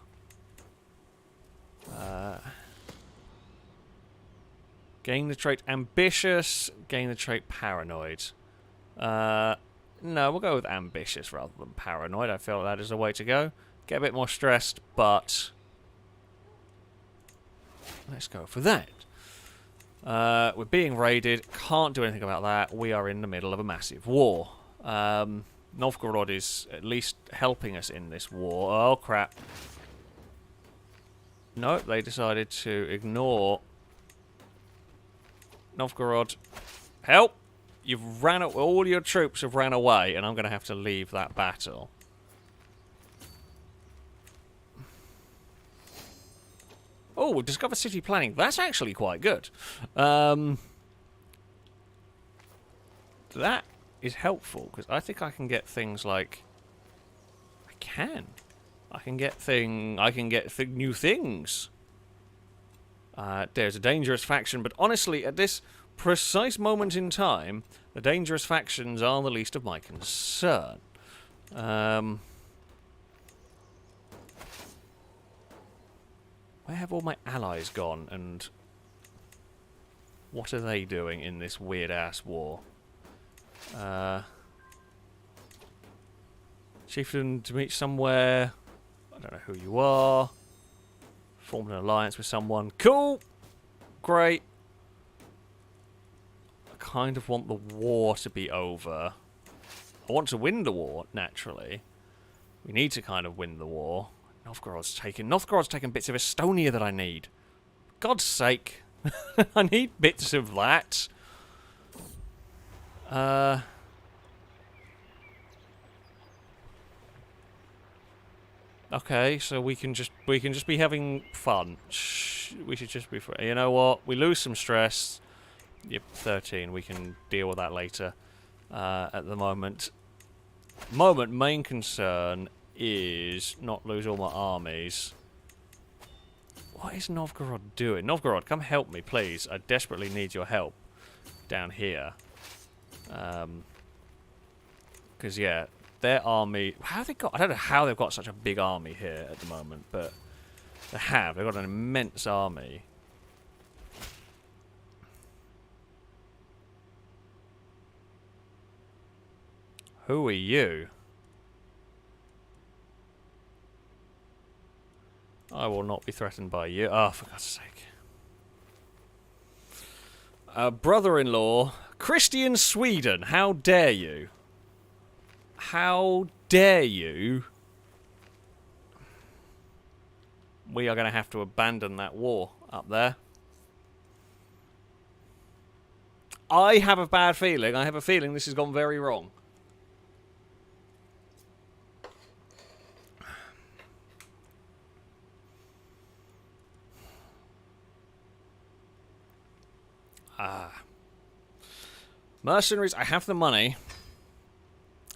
Gain the trait ambitious, gain the trait paranoid. No, we'll go with ambitious rather than paranoid. I feel that is the way to go. Get a bit more stressed, but let's go for that. We're being raided. Can't do anything about that. We are in the middle of a massive war. Novgorod is at least helping us in this war. Oh, crap. Nope, they decided to ignore Novgorod. Help! You've ran... all your troops have ran away, and I'm going to have to leave that battle. Oh, discover city planning. That's actually quite good. That is helpful, because I think I can get things like... I can get new things. There's a dangerous faction, but honestly, at this precise moment in time, the dangerous factions are the least of my concern. Where have all my allies gone, and what are they doing in this weird-ass war? Chieftain to meet somewhere. I don't know who you are. Formed an alliance with someone. Cool! Great. I kind of want the war to be over. I want to win the war, naturally. We need to kind of win the war. Novgorod's taken bits of Estonia that I need. God's sake. I need bits of that. Okay, so we can just be having fun. Shh, we should just be. You know what? We lose some stress. Yep, 13. We can deal with that later. At the moment, main concern is not lose all my armies. What is Novgorod doing? Novgorod, come help me, please. I desperately need your help down here. Because yeah, their army. How have they got? I don't know how they've got such a big army here at the moment, but they have. They've got an immense army. Who are you? I will not be threatened by you. Oh, for God's sake. Brother-in-law, Christian Sweden, how dare you? How dare you? We are going to have to abandon that war up there. I have a bad feeling. I have a feeling this has gone very wrong. Mercenaries, I have the money.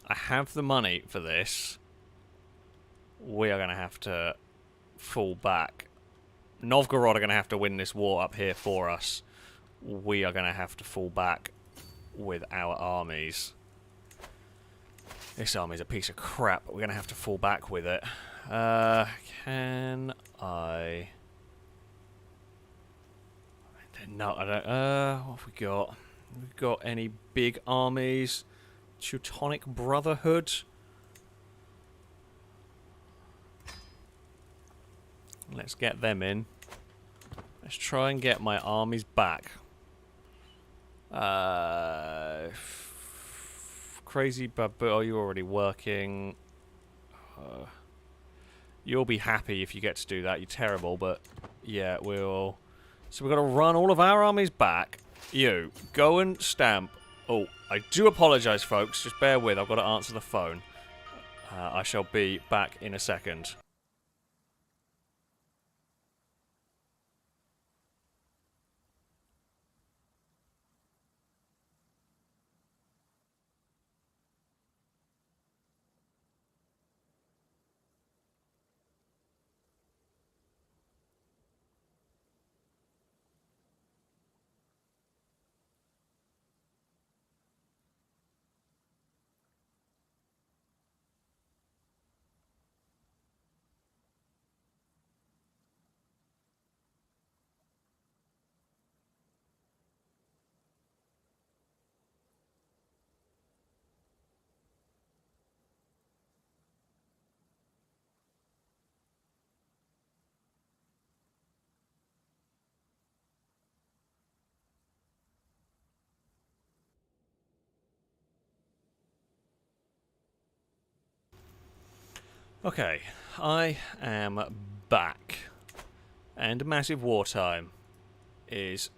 I have the money for this. We are going to have to fall back. Novgorod are going to have to win this war up here for us. We are going to have to fall back with our armies. This army's a piece of crap, but we're going to have to fall back with it. Can I... No, I don't... what have we got? We've got any big armies? Teutonic Brotherhood? Let's get them in. Let's try and get my armies back. Crazy Babu, are you already working? You'll be happy if you get to do that. You're terrible, but yeah, we'll... So we've got to run all of our armies back. You, go and stamp. Oh, I do apologise, folks. Just bear with. I've got to answer the phone. I shall be back in a second. Okay, I am back. And massive wartime is...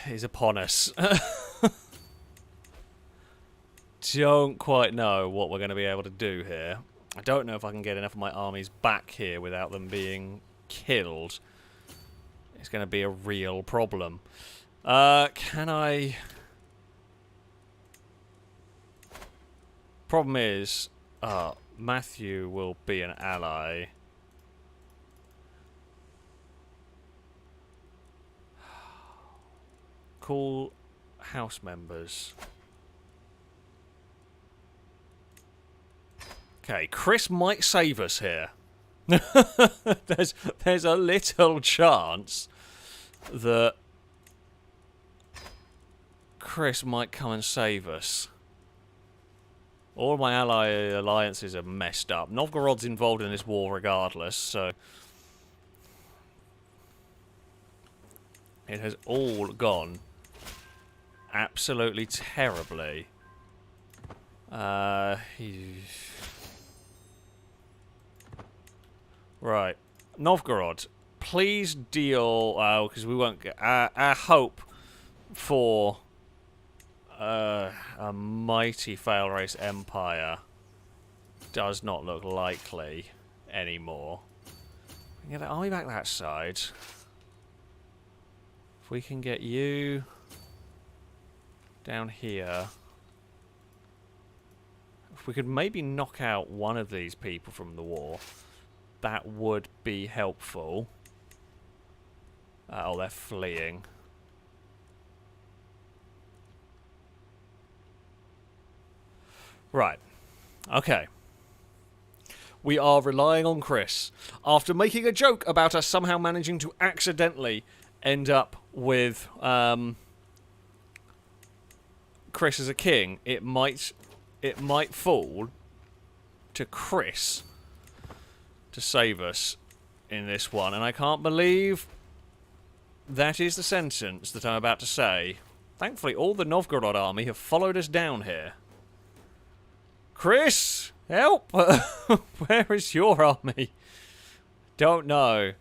is upon us. Don't quite know what we're going to be able to do here. I don't know if I can get enough of my armies back here without them being killed. It's going to be a real problem. Can I... Problem is, Matthew will be an ally. Call house members. Okay, Chris might save us here. There's a little chance that Chris might come and save us. All my ally alliances are messed up. Novgorod's involved in this war regardless, so... It has all gone absolutely terribly. Right. Novgorod, please deal... because we won't get... Our hope for a mighty Failrace empire does not look likely anymore. We can get the army back that side. If we can get you down here... If we could maybe knock out one of these people from the war, that would be helpful. Oh, they're fleeing. Right. Okay. We are relying on Chris. After making a joke about us somehow managing to accidentally end up with Chris as a king, it might fall to Chris to save us in this one. And I can't believe that is the sentence that I'm about to say. Thankfully, all the Novgorod army have followed us down here. Chris, help! Where is your army? Don't know.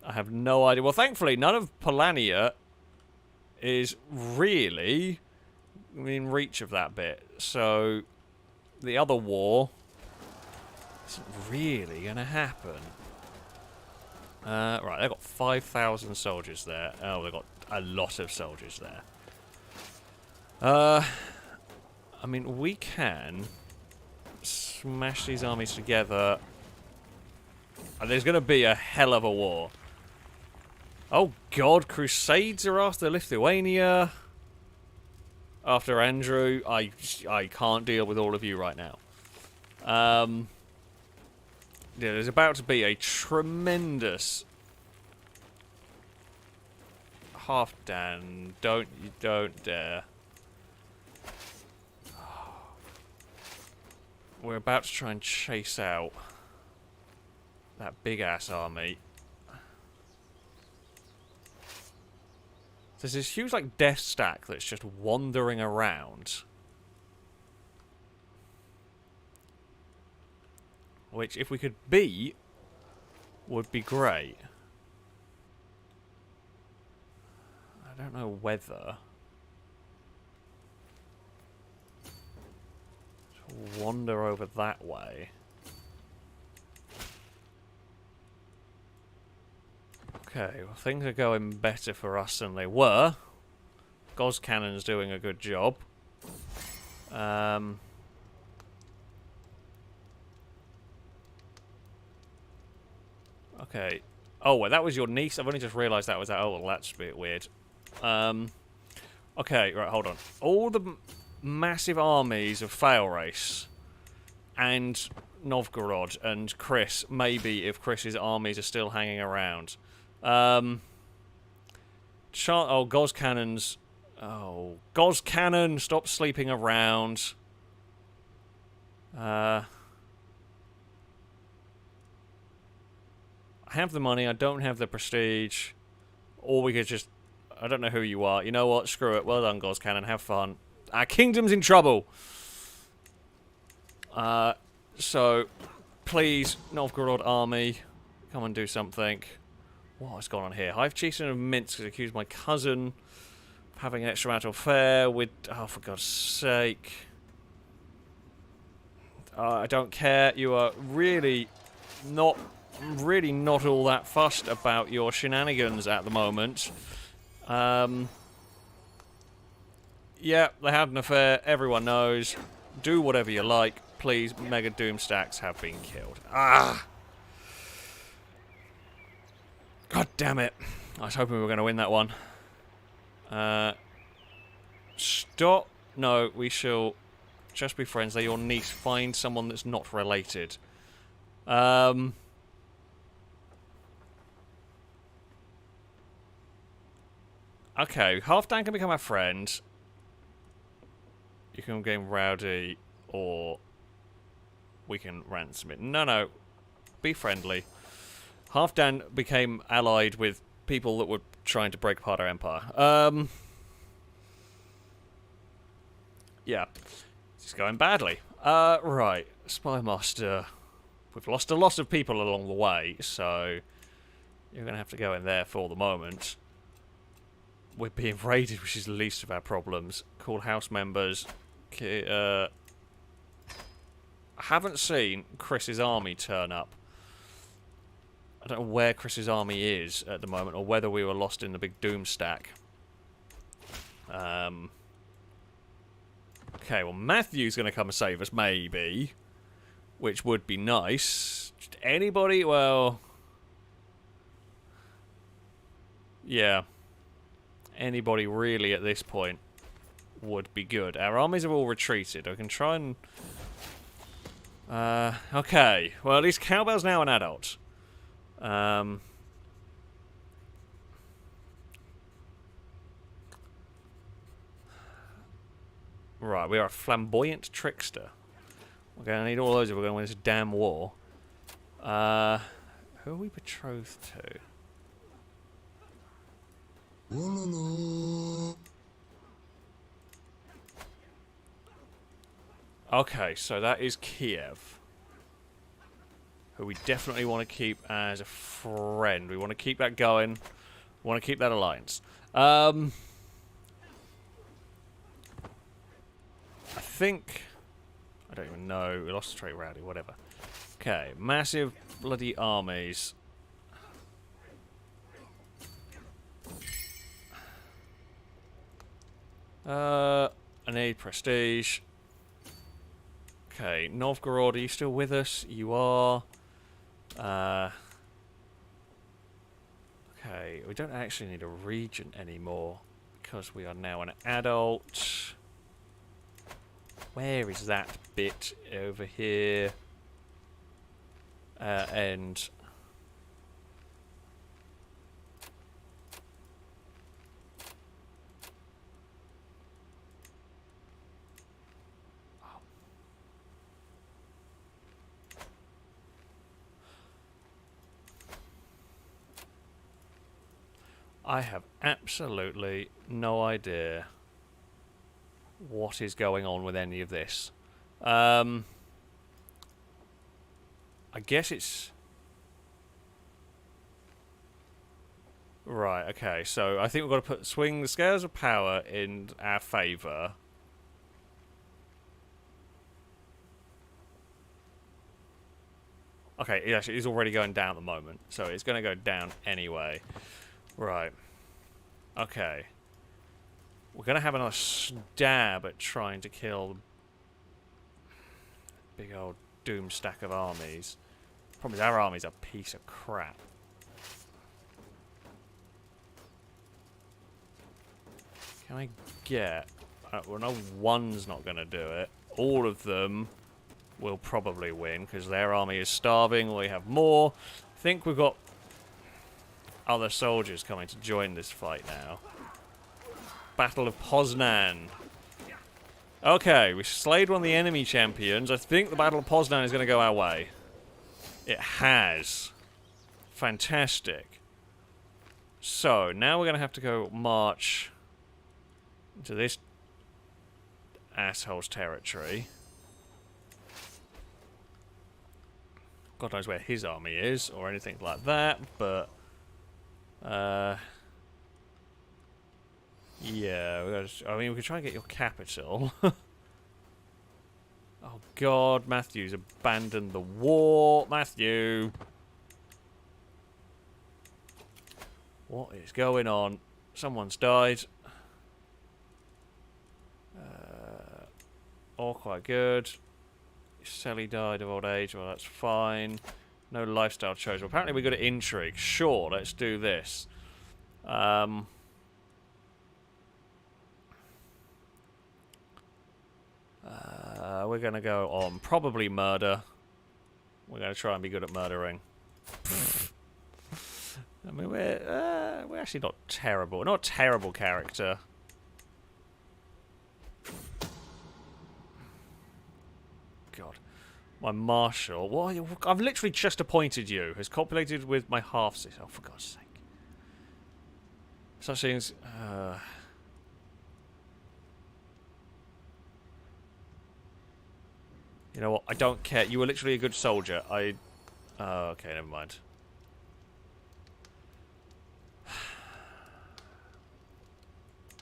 I have no idea. Well, thankfully, none of Polania is really in reach of that bit. So, the other war isn't really going to happen. Right, they've got 5,000 soldiers there. Oh, they've got a lot of soldiers there. I mean, we can smash these armies together. And there's going to be a hell of a war. Oh god, Crusades are after Lithuania. After Andrew. I can't deal with all of you right now. Yeah, there's about to be a tremendous... Halfdan, don't dare. We're about to try and chase out that big-ass army. There's this huge, like, death stack that's just wandering around. Which, if we could beat, would be great. I don't know whether... to wander over that way. Okay, well, things are going better for us than they were. Gozcannon's doing a good job. Okay. Oh, well, that was your niece? I've only just realised that was that. Oh, well, that's a bit weird. Okay, right, hold on. All the massive armies of Failrace and Novgorod and Chris, maybe if Chris's armies are still hanging around. Oh, Gozcannon's... Oh, Gozcannon, stop sleeping around. I have the money, I don't have the prestige. Or we could just... I don't know who you are. You know what? Screw it. Well done, Gozcannon. Have fun. Our kingdom's in trouble. So, please, Novgorod army, come and do something. What's going on here? Hive Chieftain of Minsk has accused my cousin of having an extramarital affair with... Oh, for God's sake. I don't care. You are really not all that fussed about your shenanigans at the moment. Yeah, they had an affair. Everyone knows. Do whatever you like. Please, Mega Doom stacks have been killed. Ah! God damn it. I was hoping we were going to win that one. Stop. No, we shall just be friends. They're your niece. Find someone that's not related. Okay, Halfdan can become a friend. You can game rowdy, or we can ransom it. No. Be friendly. Halfdan became allied with people that were trying to break apart our empire. Yeah. It's going badly. Right. Spymaster. We've lost a lot of people along the way, so you're going to have to go in there for the moment. We're being raided, which is the least of our problems. Call house members. I haven't seen Chris's army turn up. I don't know where Chris's army is at the moment, or whether we were lost in the big doom stack. Okay, well, Matthew's going to come and save us, maybe. Which would be nice. Just anybody? Well... yeah. Anybody really at this point would be good. Our armies have all retreated. I can try and... okay. Well, at least Cowbell's now an adult. Right, we are a flamboyant trickster. We're going to need all those if we're going to win this damn war. Who are we betrothed to? Okay, so that is Kiev. Who we definitely want to keep as a friend. We want to keep that going. We want to keep that alliance. I think... I don't even know. We lost straight rowdy, whatever. Okay, massive bloody armies. I need prestige. Okay, Novgorod, are you still with us? You are. Okay, we don't actually need a regent anymore because we are now an adult. Where is that bit over here? And... I have absolutely no idea what is going on with any of this. I guess it's... right, okay, so I think we've got to swing the scales of power in our favour. Okay, it actually is already going down at the moment, so it's going to go down anyway. Right. Okay. We're going to have another stab at trying to kill the big old doom stack of armies. Problem is our army's a piece of crap. Can I get... well, no, one's not going to do it. All of them will probably win because their army is starving. We have more. I think we've got other soldiers coming to join this fight now. Battle of Poznan. Okay, we slayed one of the enemy champions. I think the Battle of Poznan is going to go our way. It has. Fantastic. So, now we're going to have to go march into this asshole's territory. God knows where his army is, or anything like that, but... yeah, I mean, we could try and get your capital. Oh god, Matthew's abandoned the war. Matthew! What is going on? Someone's died. All quite good. Sally died of old age. Well, that's fine. No lifestyle choice. Well, apparently we're good at intrigue. Sure, let's do this. We're going to go on probably murder. We're going to try and be good at murdering. I mean, we're actually not terrible. We're not a terrible character. God. My marshal. What? I've literally just appointed you. Has copulated with my half-sister. Oh, for God's sake. Such things... You know what? I don't care. You were literally a good soldier. Oh, okay, never mind.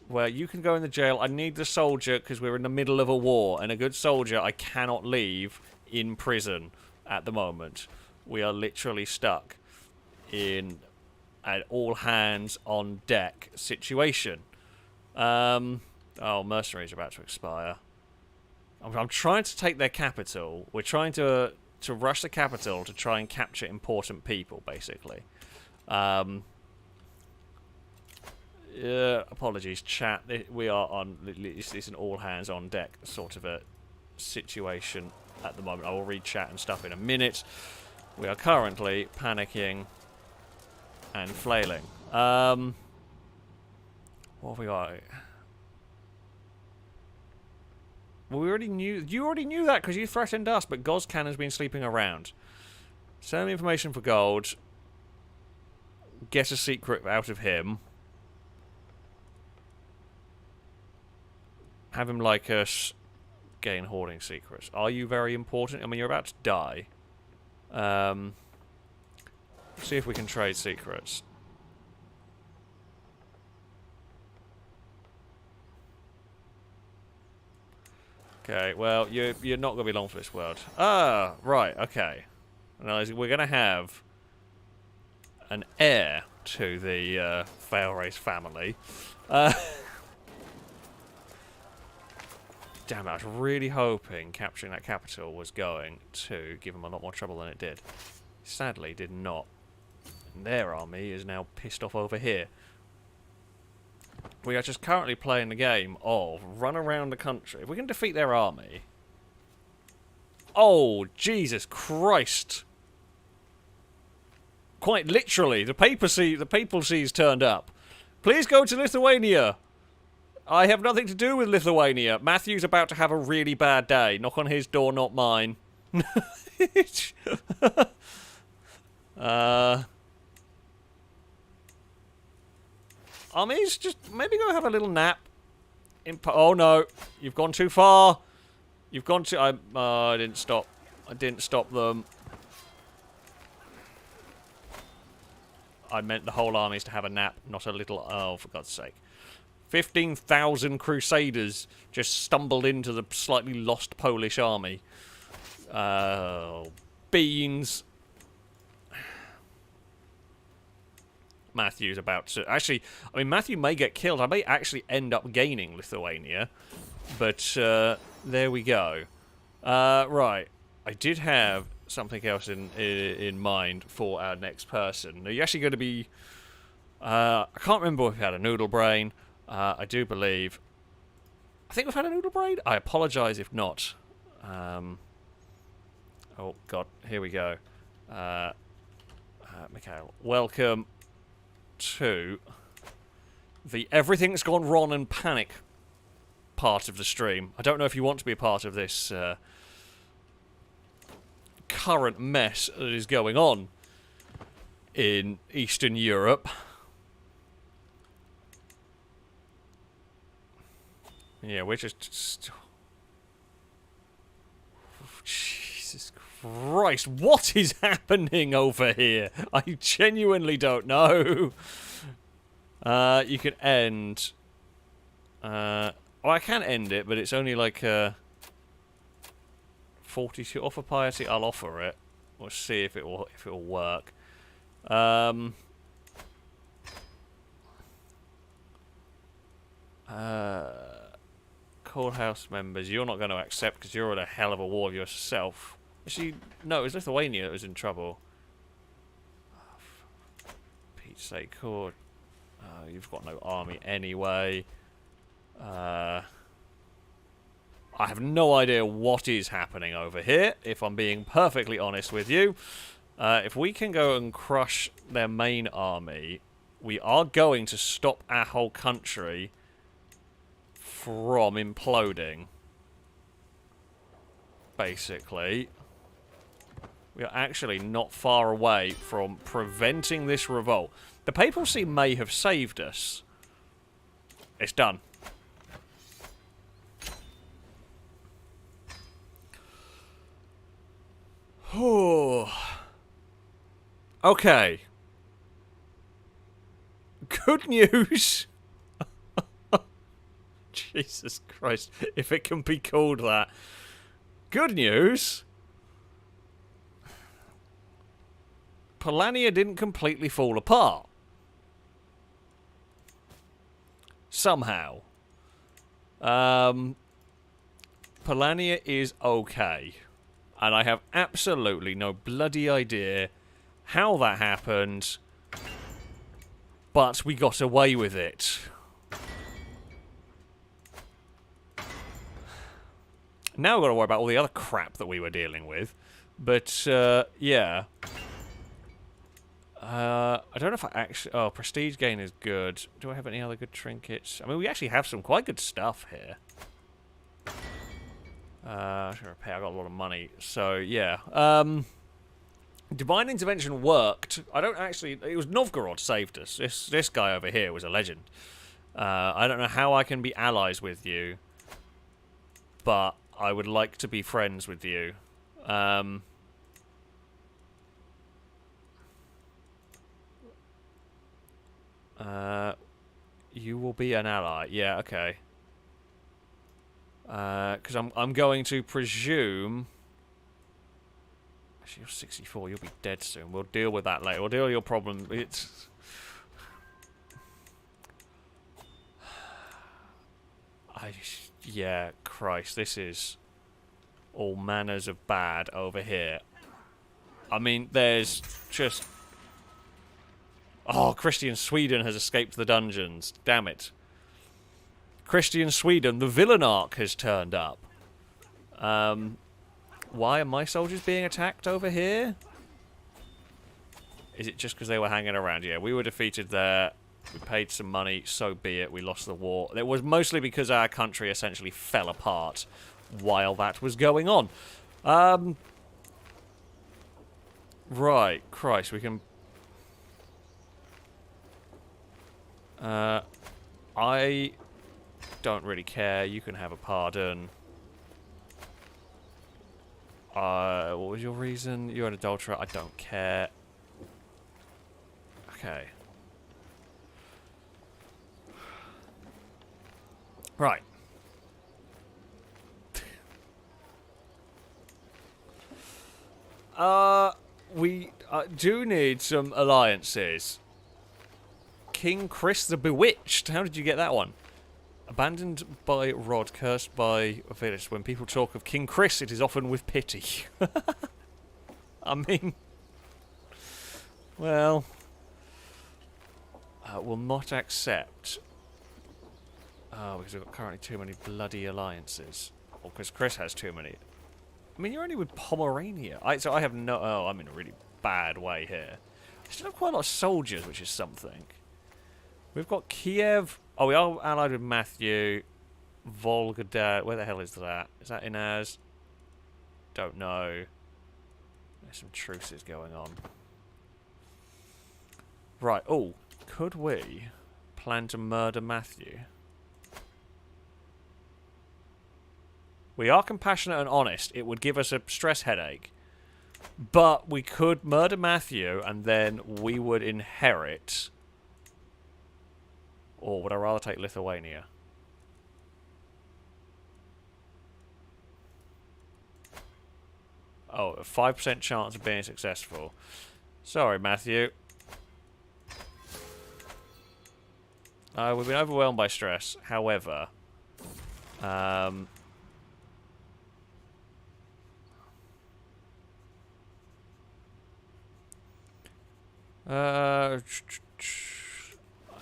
Well, you can go in the jail. I need the soldier because we're in the middle of a war. And a good soldier I cannot leave in prison at the moment. We are literally stuck in an all-hands-on-deck situation. Oh, mercenaries are about to expire. I'm trying to take their capital. We're trying to rush the capital to try and capture important people, basically. Apologies, chat. We are on. It's an all-hands-on-deck sort of a situation at the moment. I will read chat and stuff in a minute. We are currently panicking and flailing. What have we got? Well, we already knew. You already knew that because you threatened us, but Gozcan has been sleeping around. Send me information for gold. Get a secret out of him. Have him like us. Gain hoarding secrets. Are you very important? I mean, you're about to die. See if we can trade secrets. Okay, well, you're not going to be long for this world. Ah, right, okay. Now, we're going to have an heir to the Failrace family. Damn it, I was really hoping capturing that capital was going to give them a lot more trouble than it did. Sadly, did not. And their army is now pissed off over here. We are just currently playing the game of run around the country. If we can defeat their army... Oh, Jesus Christ! Quite literally, the papacy's turned up. Please go to Lithuania! I have nothing to do with Lithuania. Matthew's about to have a really bad day. Knock on his door, not mine. Armies, just maybe go have a little nap. Oh no, you've gone too far. You've gone too... I didn't stop. I didn't stop them. I meant the whole armies to have a nap, not a little... Oh, for God's sake. 15,000 Crusaders just stumbled into the slightly lost Polish army. Beans. Matthew's about to... Actually, I mean, Matthew may get killed. I may actually end up gaining Lithuania. But, there we go. Right. I did have something else in mind for our next person. Are you actually going to be... I can't remember if we had a noodle brain. I do believe... I think we've had a noodle brain? I apologise if not. Oh, God. Here we go. Mikhail, welcome to the everything's gone wrong and panic part of the stream. I don't know if you want to be a part of this current mess that is going on in Eastern Europe. Yeah, we're just... Jesus Christ, what is happening over here? I genuinely don't know. You can end... well, I can end it, but it's only like 42 offer piety. I'll offer it. We'll see if it will work. Courthouse members, you're not going to accept because you're in a hell of a war yourself. Actually, no, it was Lithuania that was in trouble. Oh, for Pete's sake, Court. You've got no army anyway. I have no idea what is happening over here, if I'm being perfectly honest with you. If we can go and crush their main army, we are going to stop our whole country from imploding. Basically. We are actually not far away from preventing this revolt. The papacy may have saved us. It's done. Oh. Okay. Good news. Jesus Christ, if it can be called that. Good news. Polania didn't completely fall apart. Somehow. Polania is okay. And I have absolutely no bloody idea how that happened. But we got away with it. Now we've got to worry about all the other crap that we were dealing with. But, yeah. I don't know if I actually... Oh, prestige gain is good. Do I have any other good trinkets? I mean, we actually have some quite good stuff here. I'm going to pay. I got a lot of money. So, yeah. Divine Intervention worked. I don't actually... It was Novgorod saved us. This guy over here was a legend. I don't know how I can be allies with you. But I would like to be friends with you. You will be an ally. Yeah, okay. Because I'm going to presume... Actually, you're 64. You'll be dead soon. We'll deal with that later. We'll deal with your problem. It's... Yeah, Christ. This is all manners of bad over here. I mean, there's just... Oh, Christian Sweden has escaped the dungeons. Damn it. Christian Sweden, the villain arc has turned up. Why are my soldiers being attacked over here? Is it just because they were hanging around? Yeah, we were defeated there. We paid some money, so be it. We lost the war. It was mostly because our country essentially fell apart while that was going on. Right, Christ, we can... I don't really care. You can have a pardon. What was your reason? You're an adulterer. I don't care. Okay. Right. We do need some alliances. King Chris the Bewitched. How did you get that one? Abandoned by Rod, cursed by Failrace. When people talk of King Chris, it is often with pity. I mean... Well... will not accept... Oh, because we've got currently too many bloody alliances. Or because Chris has too many. I mean, you're only with Pomerania. So I have no... Oh, I'm in a really bad way here. I still have quite a lot of soldiers, which is something. We've got Kiev. Oh, we are allied with Matthew. Volgograd. Where the hell is that? Is that in ours? Don't know. There's some truces going on. Right. Oh, could we plan to murder Matthew? We are compassionate and honest. It would give us a stress headache. But we could murder Matthew and then we would inherit... Or would I rather take Lithuania? Oh, a 5% chance of being successful. Sorry, Matthew. We've been overwhelmed by stress. However...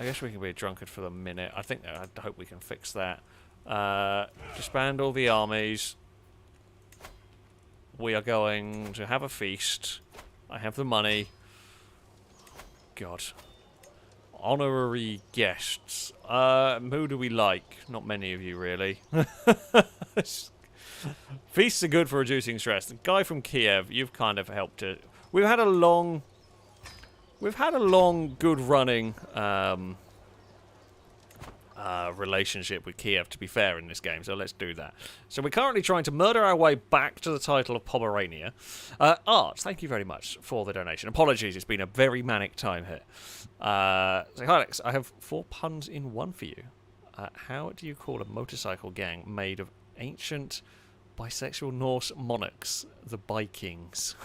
I guess we can be a drunkard for the minute. I hope we can fix that. Disband all the armies. We are going to have a feast. I have the money. God. Honorary guests. Who do we like? Not many of you, really. Feasts are good for reducing stress. The guy from Kiev, you've kind of helped it. We've had a long, good running relationship with Kiev, to be fair, in this game, so let's do that. So we're currently trying to murder our way back to the title of Pomerania. Art, thank you very much for the donation. Apologies, it's been a very manic time here. So, hi Alex, I have 4 puns in one for you. How do you call a motorcycle gang made of ancient bisexual Norse monarchs, the Vikings?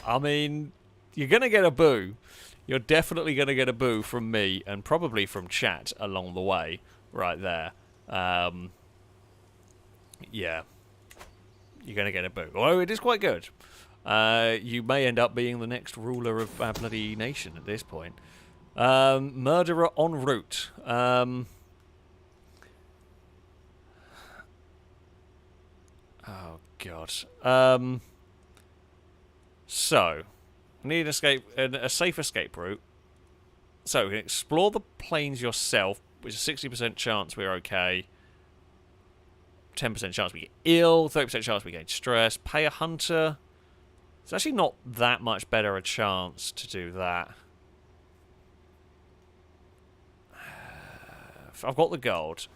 I mean, you're going to get a boo. You're definitely going to get a boo from me and probably from chat along the way, right there. Yeah. You're going to get a boo. Although it is quite good. You may end up being the next ruler of our bloody nation at this point. Murderer en route. Oh, God. So, need a safe escape route. So, you can explore the plains yourself, which is a 60% chance we're okay. 10% chance we get ill, 30% chance we get stressed. Pay a hunter. It's actually not that much better a chance to do that. I've got the gold.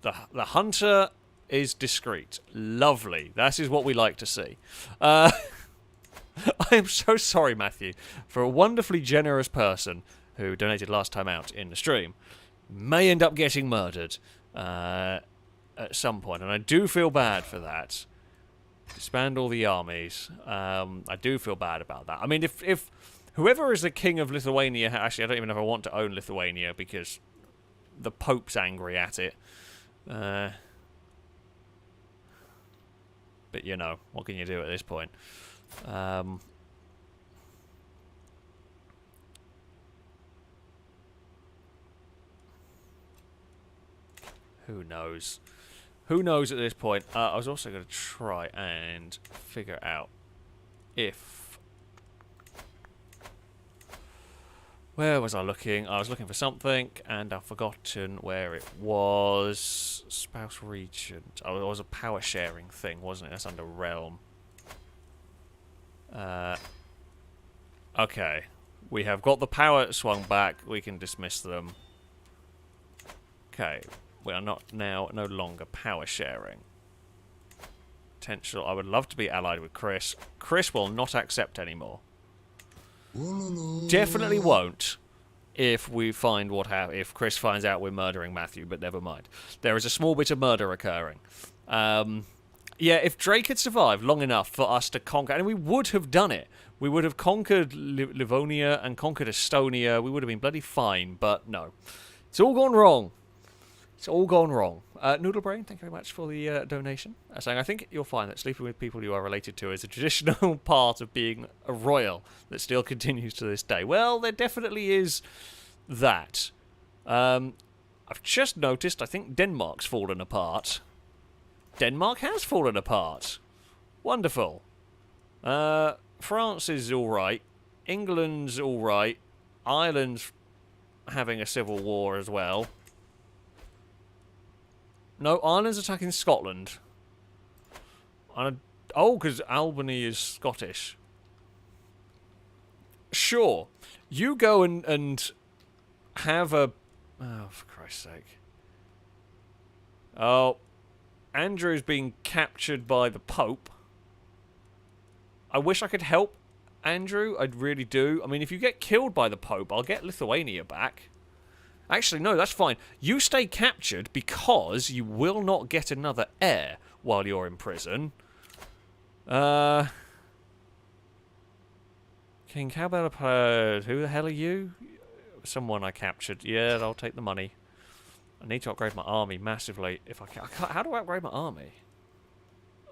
The hunter is discreet. Lovely. That is what we like to see. I am so sorry, Matthew, for a wonderfully generous person who donated last time out in the stream. May end up getting murdered at some point, and I do feel bad for that. Disband all the armies. I do feel bad about that. I mean, if whoever is the king of Lithuania... Actually, I don't even know if I want to own Lithuania because the Pope's angry at it. But, you know, what can you do at this point? Who knows? Who knows at this point? I was also going to try and figure out if... Where was I looking? I was looking for something, and I've forgotten where it was. Spouse Regent. Oh, it was a power sharing thing, wasn't it? That's under Realm. Okay. We have got the power swung back. We can dismiss them. Okay. We are not now no longer power sharing. Potential. I would love to be allied with Chris. Chris will not accept anymore. Definitely won't if we find what if Chris finds out we're murdering Matthew, but never mind. There is a small bit of murder occurring. Yeah, if Drake had survived long enough for us to conquer, and we would have done it. We would have conquered Livonia and conquered Estonia. We would have been bloody fine, but no. It's all gone wrong. It's all gone wrong. Noodlebrain, thank you very much for the donation. Saying, I think you'll find that sleeping with people you are related to is a traditional part of being a royal that still continues to this day. Well, there definitely is that. I've just noticed, I think Denmark's fallen apart. Denmark has fallen apart. Wonderful. France is alright. England's alright. Ireland's having a civil war as well. No, Ireland's attacking Scotland. Oh, because Albany is Scottish. Sure. You go and have a... Oh, for Christ's sake. Oh, Andrew's being captured by the Pope. I wish I could help Andrew. I really do. I mean, if you get killed by the Pope, I'll get Lithuania back. Actually, no, that's fine. You stay captured because you will not get another heir while you're in prison. King Cabell, who the hell are you? Someone I captured. Yeah, I'll take the money. I need to upgrade my army massively. If I can. How do I upgrade my army?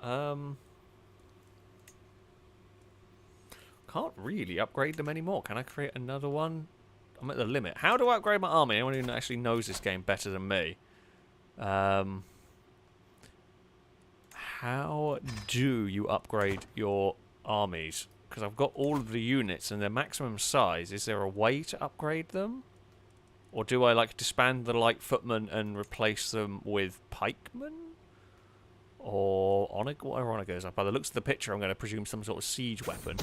Can't really upgrade them anymore. Can I create another one? I'm at the limit. How do I upgrade my army? Anyone who actually knows this game better than me. How do you upgrade your armies? Because I've got all of the units and their maximum size. Is there a way to upgrade them? Or do I like disband the light footmen and replace them with pikemen? Or whatever Onaga is. By the looks of the picture, I'm going to presume some sort of siege weapon.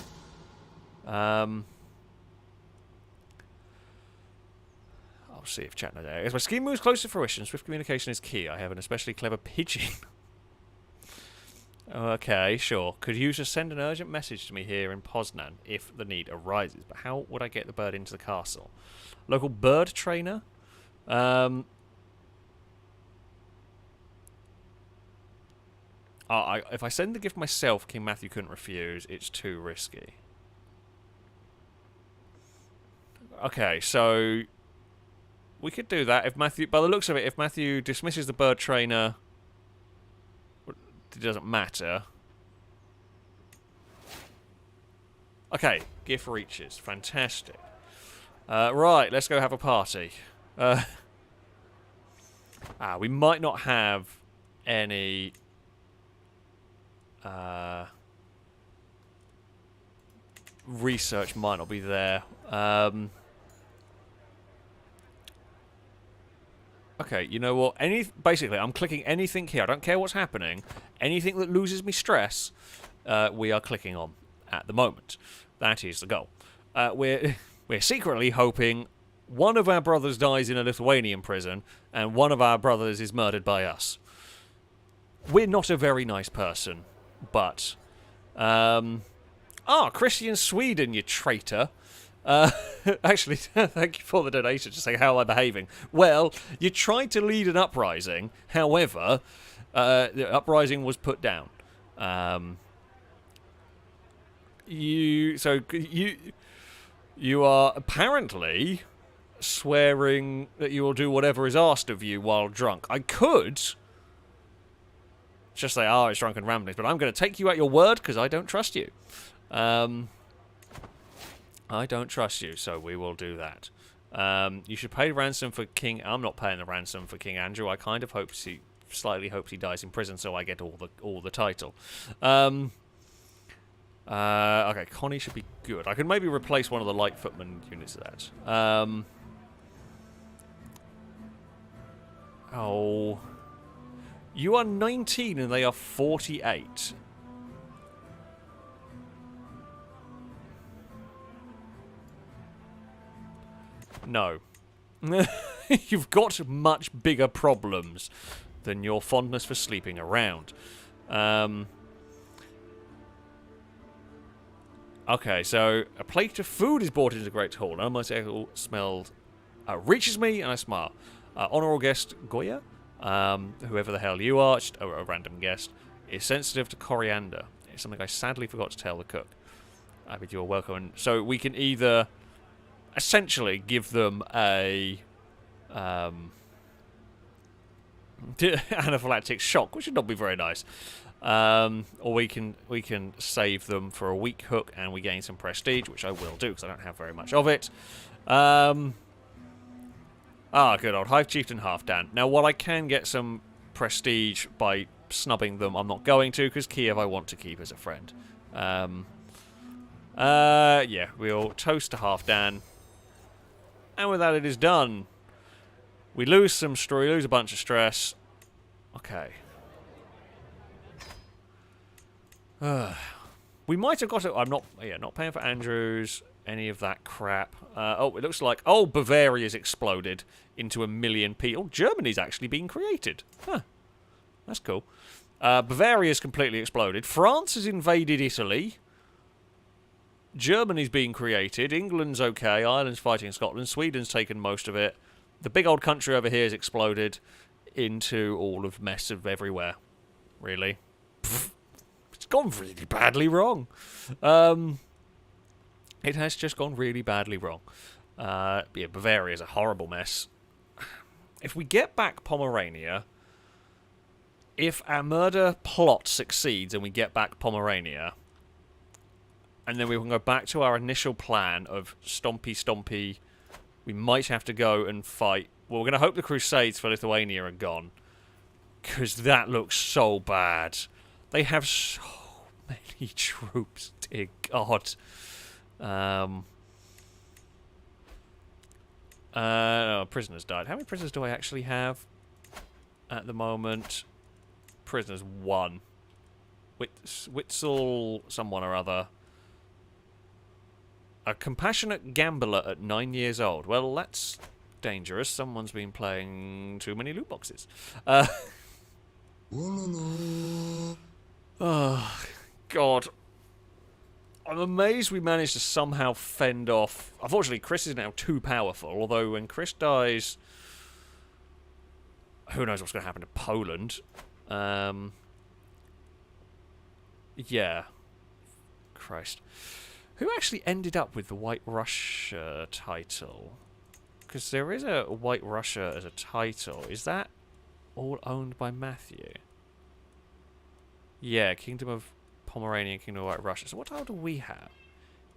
I'll see if chat knows that. As my scheme moves closer to fruition, swift communication is key. I have an especially clever pigeon. Okay, sure. Could you just send an urgent message to me here in Poznan if the need arises? But how would I get the bird into the castle? Local bird trainer? If I send the gift myself, King Matthew couldn't refuse. It's too risky. Okay, so we could do that if Matthew... By the looks of it, if Matthew dismisses the bird trainer, it doesn't matter. Okay, gift reaches. Fantastic. Right, let's go have a party. We might not have any... research might not be there. Okay, you know what? Basically, I'm clicking anything here. I don't care what's happening. Anything that loses me stress, we are clicking on at the moment. That is the goal. We're secretly hoping one of our brothers dies in a Lithuanian prison, and one of our brothers is murdered by us. We're not a very nice person, but... Christian Sweden, you traitor. Actually, thank you for the donation, just saying how am I behaving. Well, you tried to lead an uprising, however, the uprising was put down. You are apparently swearing that you will do whatever is asked of you while drunk. I could just say, it's drunken ramblings, but I'm going to take you at your word because I don't trust you. I don't trust you, so we will do that. You should pay ransom for King... I'm not paying the ransom for King Andrew. I kind of slightly hopes he dies in prison so I get all the title. Okay, Connie should be good. I could maybe replace one of the light footman units of that. You are 19 and they are 48. No. You've got much bigger problems than your fondness for sleeping around. Okay, so a plate of food is brought into the Great Hall. None of my smell reaches me, and I smile. Honourable guest Goya, whoever the hell you are, just a random guest, is sensitive to coriander. It's something I sadly forgot to tell the cook. I bid you a welcome. So we can either essentially give them a anaphylactic shock, which would not be very nice. Or we can save them for a weak hook and we gain some prestige, which I will do because I don't have very much of it. Good old Hive Chieftain Halfdan. Now, while I can get some prestige by snubbing them, I'm not going to because Kiev I want to keep as a friend. Yeah, we'll toast to Halfdan. And with that, it is done. We lose we lose a bunch of stress. Okay. We might have got it. I'm not paying for Andrews, any of that crap. It looks like Bavaria's exploded into 1 million people. Germany's actually been created. Huh. That's cool. Bavaria's completely exploded. France has invaded Italy. Germany's been created. England's okay. Ireland's fighting Scotland. Sweden's taken most of it. The big old country over here has exploded into all of mess of everywhere. Really. It's gone really badly wrong. It has just gone really badly wrong. Yeah, Bavaria's a horrible mess. If we get back Pomerania, if our murder plot succeeds and we get back Pomerania, and then we can go back to our initial plan of stompy, we might have to go and fight. Well, we're going to hope the Crusades for Lithuania are gone, because that looks so bad. They have so many troops, dear God. Prisoners died. How many prisoners do I actually have at the moment? Prisoners 1. Witzel, someone or other. A compassionate gambler at 9 years old. Well, that's dangerous. Someone's been playing too many loot boxes. Oh, God. I'm amazed we managed to somehow fend off... Unfortunately, Chris is now too powerful, although when Chris dies... Who knows what's going to happen to Poland. Yeah. Christ. Who actually ended up with the White Russia title? Because there is a White Russia as a title. Is that all owned by Matthew? Yeah, Kingdom of Pomerania, Kingdom of White Russia. So what title do we have?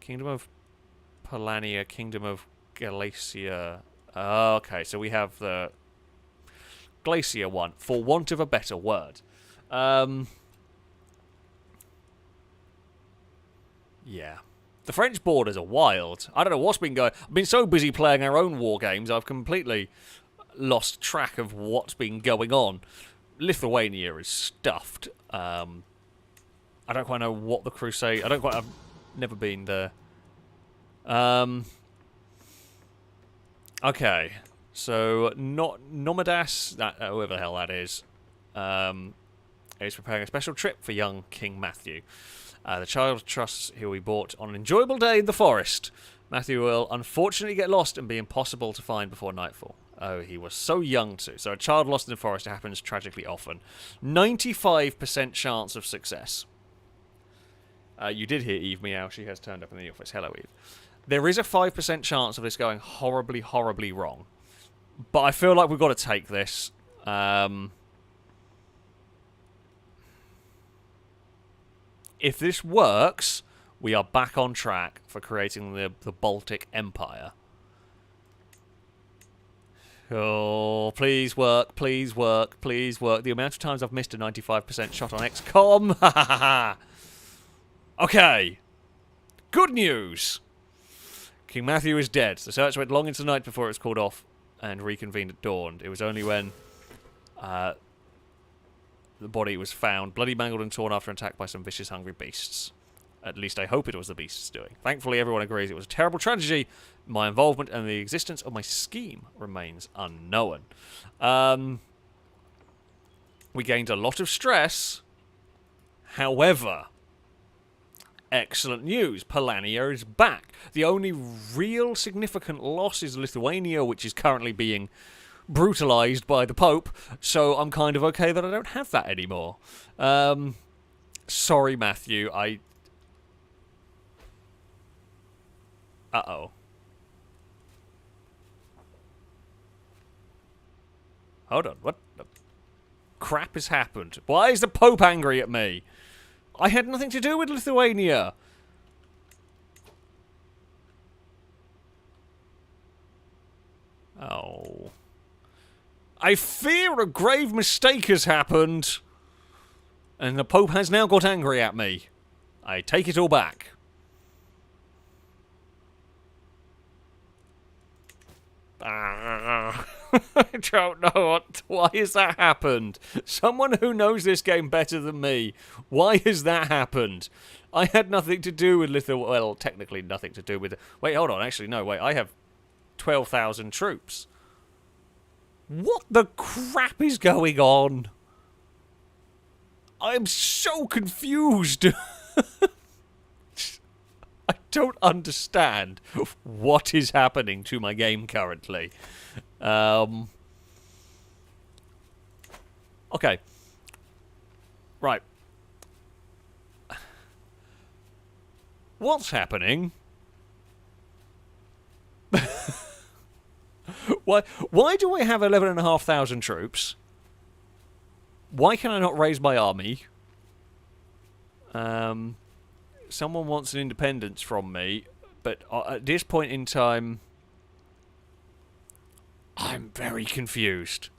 Kingdom of Polania, Kingdom of Galicia. Oh, okay, so we have the Glacier one, for want of a better word. Yeah. The French borders are wild. I don't know what's been going... I've been so busy playing our own war games, I've completely lost track of what's been going on. Lithuania is stuffed. I don't quite know what the Crusade... I've never been there. Okay. So, Nomadas, whoever the hell that is preparing a special trip for young King Matthew. The child trusts he'll be brought on an enjoyable day in the forest. Matthew will unfortunately get lost and be impossible to find before nightfall. Oh, he was so young too. So a child lost in the forest happens tragically often. 95% chance of success. You did hear Eve meow. She has turned up in the office. Hello, Eve. There is a 5% chance of this going horribly, horribly wrong. But I feel like we've got to take this. If this works, we are back on track for creating the Baltic Empire. Oh, please work, please work, please work. The amount of times I've missed a 95% shot on XCOM. Okay. Good news. King Matthew is dead. The search went long into the night before it was called off and reconvened at dawn. It was only when the body was found, bloody, mangled and torn after an attack by some vicious, hungry beasts. At least I hope it was the beasts doing. Thankfully, everyone agrees it was a terrible tragedy. My involvement and the existence of my scheme remains unknown. We gained a lot of stress. However, excellent news. Polania is back. The only real significant loss is Lithuania, which is currently being brutalized by the Pope, so I'm kind of okay that I don't have that anymore. Sorry, Matthew, Uh-oh. Hold on, what the crap has happened? Why is the Pope angry at me? I had nothing to do with Lithuania. Oh. I fear a grave mistake has happened, and the Pope has now got angry at me. I take it all back. I don't know why has that happened? Someone who knows this game better than me. Why has that happened? I had nothing to do with Lithuania. Well, technically nothing to do with it. Wait, hold on. Actually, no, wait. I have 12,000 troops. What the crap is going on? I'm so confused. I don't understand what is happening to my game currently. Okay. Right. What's happening? Why do I have 11,500 troops? Why can I not raise my army? Someone wants an independence from me, but at this point in time, I'm very confused.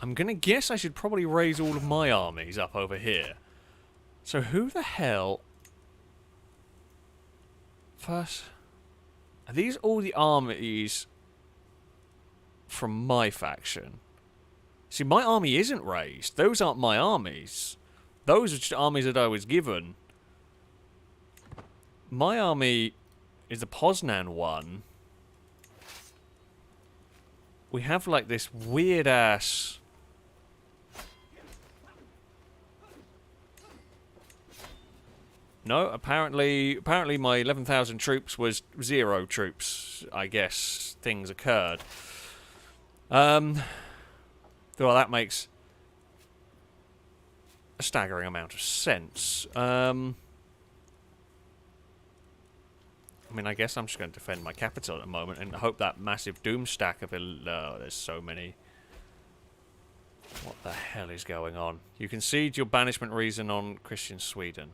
I'm gonna guess I should probably raise all of my armies up over here. So who the hell... First... Are these all the armies from my faction? See, my army isn't raised. Those aren't my armies. Those are just armies that I was given. My army is the Poznan one. We have like this weird ass. No, apparently my 11,000 troops was 0 troops. I guess things occurred. Well, that makes a staggering amount of sense. I mean, I guess I'm just going to defend my capital at the moment and hope that massive doom stack of there's so many. What the hell is going on? You concede your banishment reason on Christian Sweden.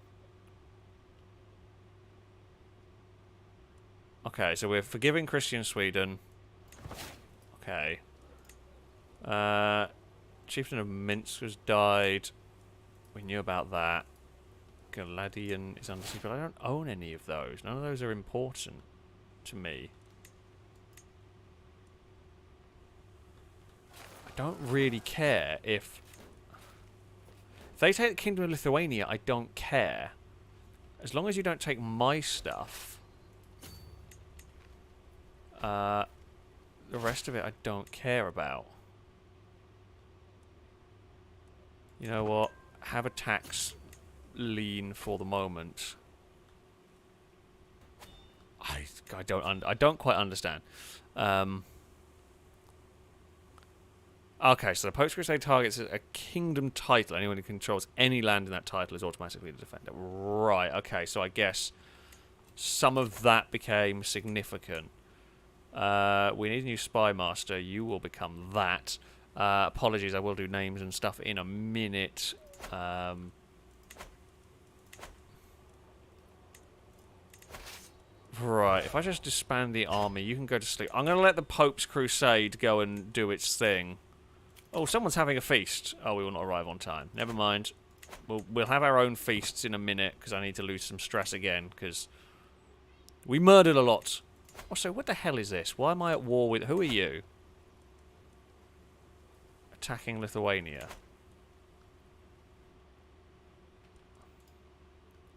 Okay, so we're forgiving Christian Sweden. Okay. Chieftain of Minsk has died. We knew about that. Galadian is under siege, but I don't own any of those. None of those are important to me. I don't really care if they take the Kingdom of Lithuania. I don't care. As long as you don't take my stuff. The rest of it I don't care about. You know what? Have a tax lean for the moment. I don't quite understand. Okay, so the post-Crusade targets a kingdom title. Anyone who controls any land in that title is automatically the defender. Right, okay, so I guess some of that became significant. We need a new spy master. You will become that. Apologies, I will do names and stuff in a minute. Right, if I just disband the army, you can go to sleep. I'm going to let the Pope's Crusade go and do its thing. Oh, someone's having a feast. Oh, we will not arrive on time. Never mind. We'll have our own feasts in a minute, because I need to lose some stress again, because we murdered a lot. Also, what the hell is this? Why am I at war with... Who are you? Attacking Lithuania.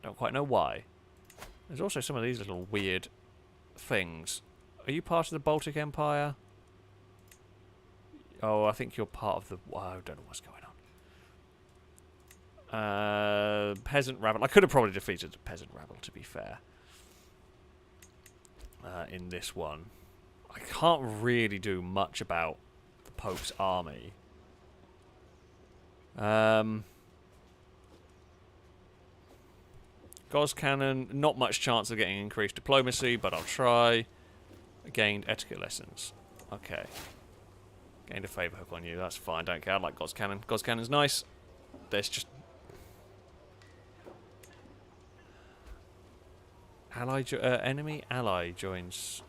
Don't quite know why. There's also some of these little weird things. Are you part of the Baltic Empire? Oh, I think you're part of the... Oh, I don't know what's going on. Peasant rabble. I could have probably defeated the peasant rabble, to be fair. In this one. I can't really do much about the Pope's army. Gauss cannon, not much chance of getting increased diplomacy, but I'll try. Gained etiquette lessons. Okay. Gained a favour hook on you, that's fine, don't care. I like Gauss cannon. Gauss cannon's nice. There's just... enemy ally joins...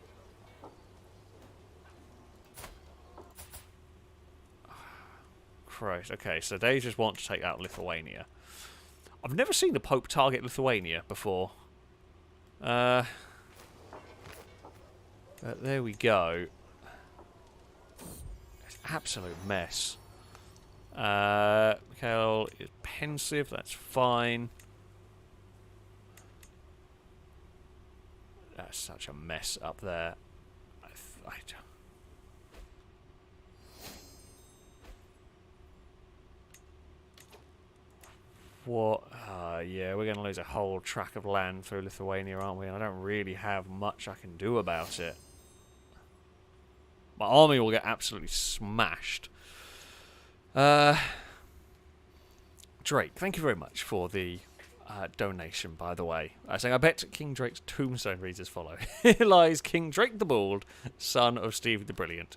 Christ, okay, so they just want to take out Lithuania. I've never seen the Pope target Lithuania before. But there we go. It's an absolute mess. Mikhail is pensive, that's fine. That's such a mess up there. What? Yeah, we're going to lose a whole tract of land through Lithuania, aren't we? And I don't really have much I can do about it. My army will get absolutely smashed. Drake, thank you very much for the donation, by the way. Saying, I bet King Drake's tombstone reads as follows. Here lies King Drake the Bald, son of Steve the Brilliant.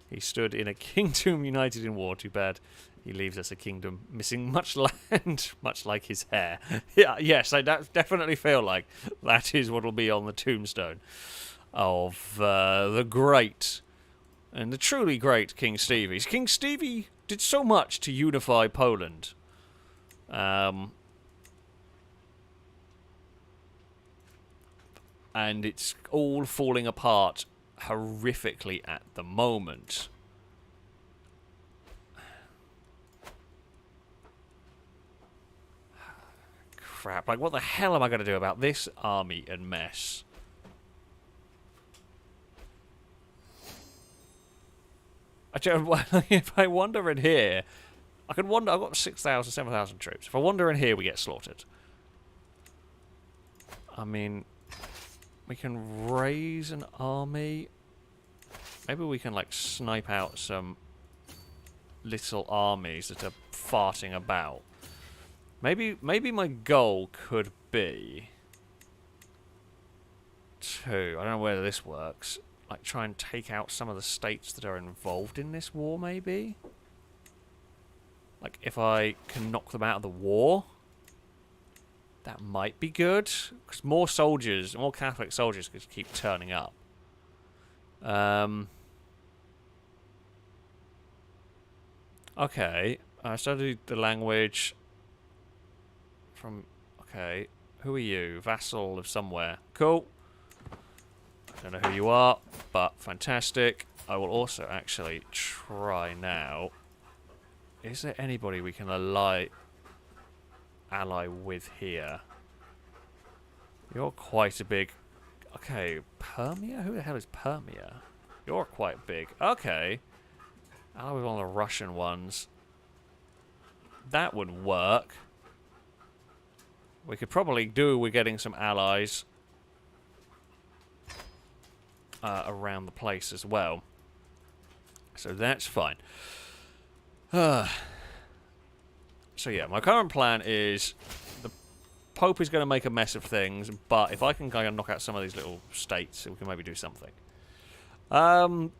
He stood in a kingdom united in war. Too bad he leaves us a kingdom missing much land, much like his hair. Yeah, yes, I definitely feel like that is what will be on the tombstone of the great and the truly great King Stevie. King Stevie did so much to unify Poland. And it's all falling apart horrifically at the moment. crap. Like, what the hell am I going to do about this army and mess? If I wander in here, I can wander. I've got 6,000, 7,000 troops. If I wander in here, we get slaughtered. I mean, we can raise an army. Maybe we can, like, snipe out some little armies that are farting about. Maybe my goal could be to, I don't know whether this works, like try and take out some of the states that are involved in this war, maybe? Like, if I can knock them out of the war, that might be good. Because more soldiers, more Catholic soldiers could keep turning up. Okay, I studied the language from... Okay, who are you? Vassal of somewhere. Cool. I don't know who you are, but fantastic. I will also actually try now. Is there anybody we can ally with here? You're quite a big... Okay, Permia? Who the hell is Permia? You're quite big. Okay. Ally with one of the Russian ones. That would work. We could probably do with getting some allies around the place as well. So that's fine. So yeah, my current plan is the Pope is going to make a mess of things, but if I can kind of knock out some of these little states, we can maybe do something. In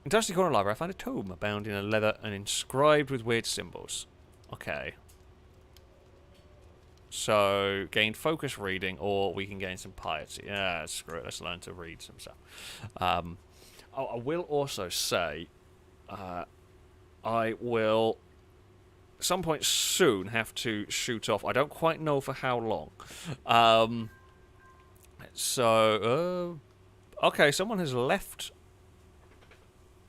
Dusty Corner Library, I found a tome bound in a leather and inscribed with weird symbols. Okay. So, gain focus reading, or we can gain some piety. Yeah, screw it. Let's learn to read some stuff. I will also say, I will, at some point soon, have to shoot off. I don't quite know for how long. Okay, someone has left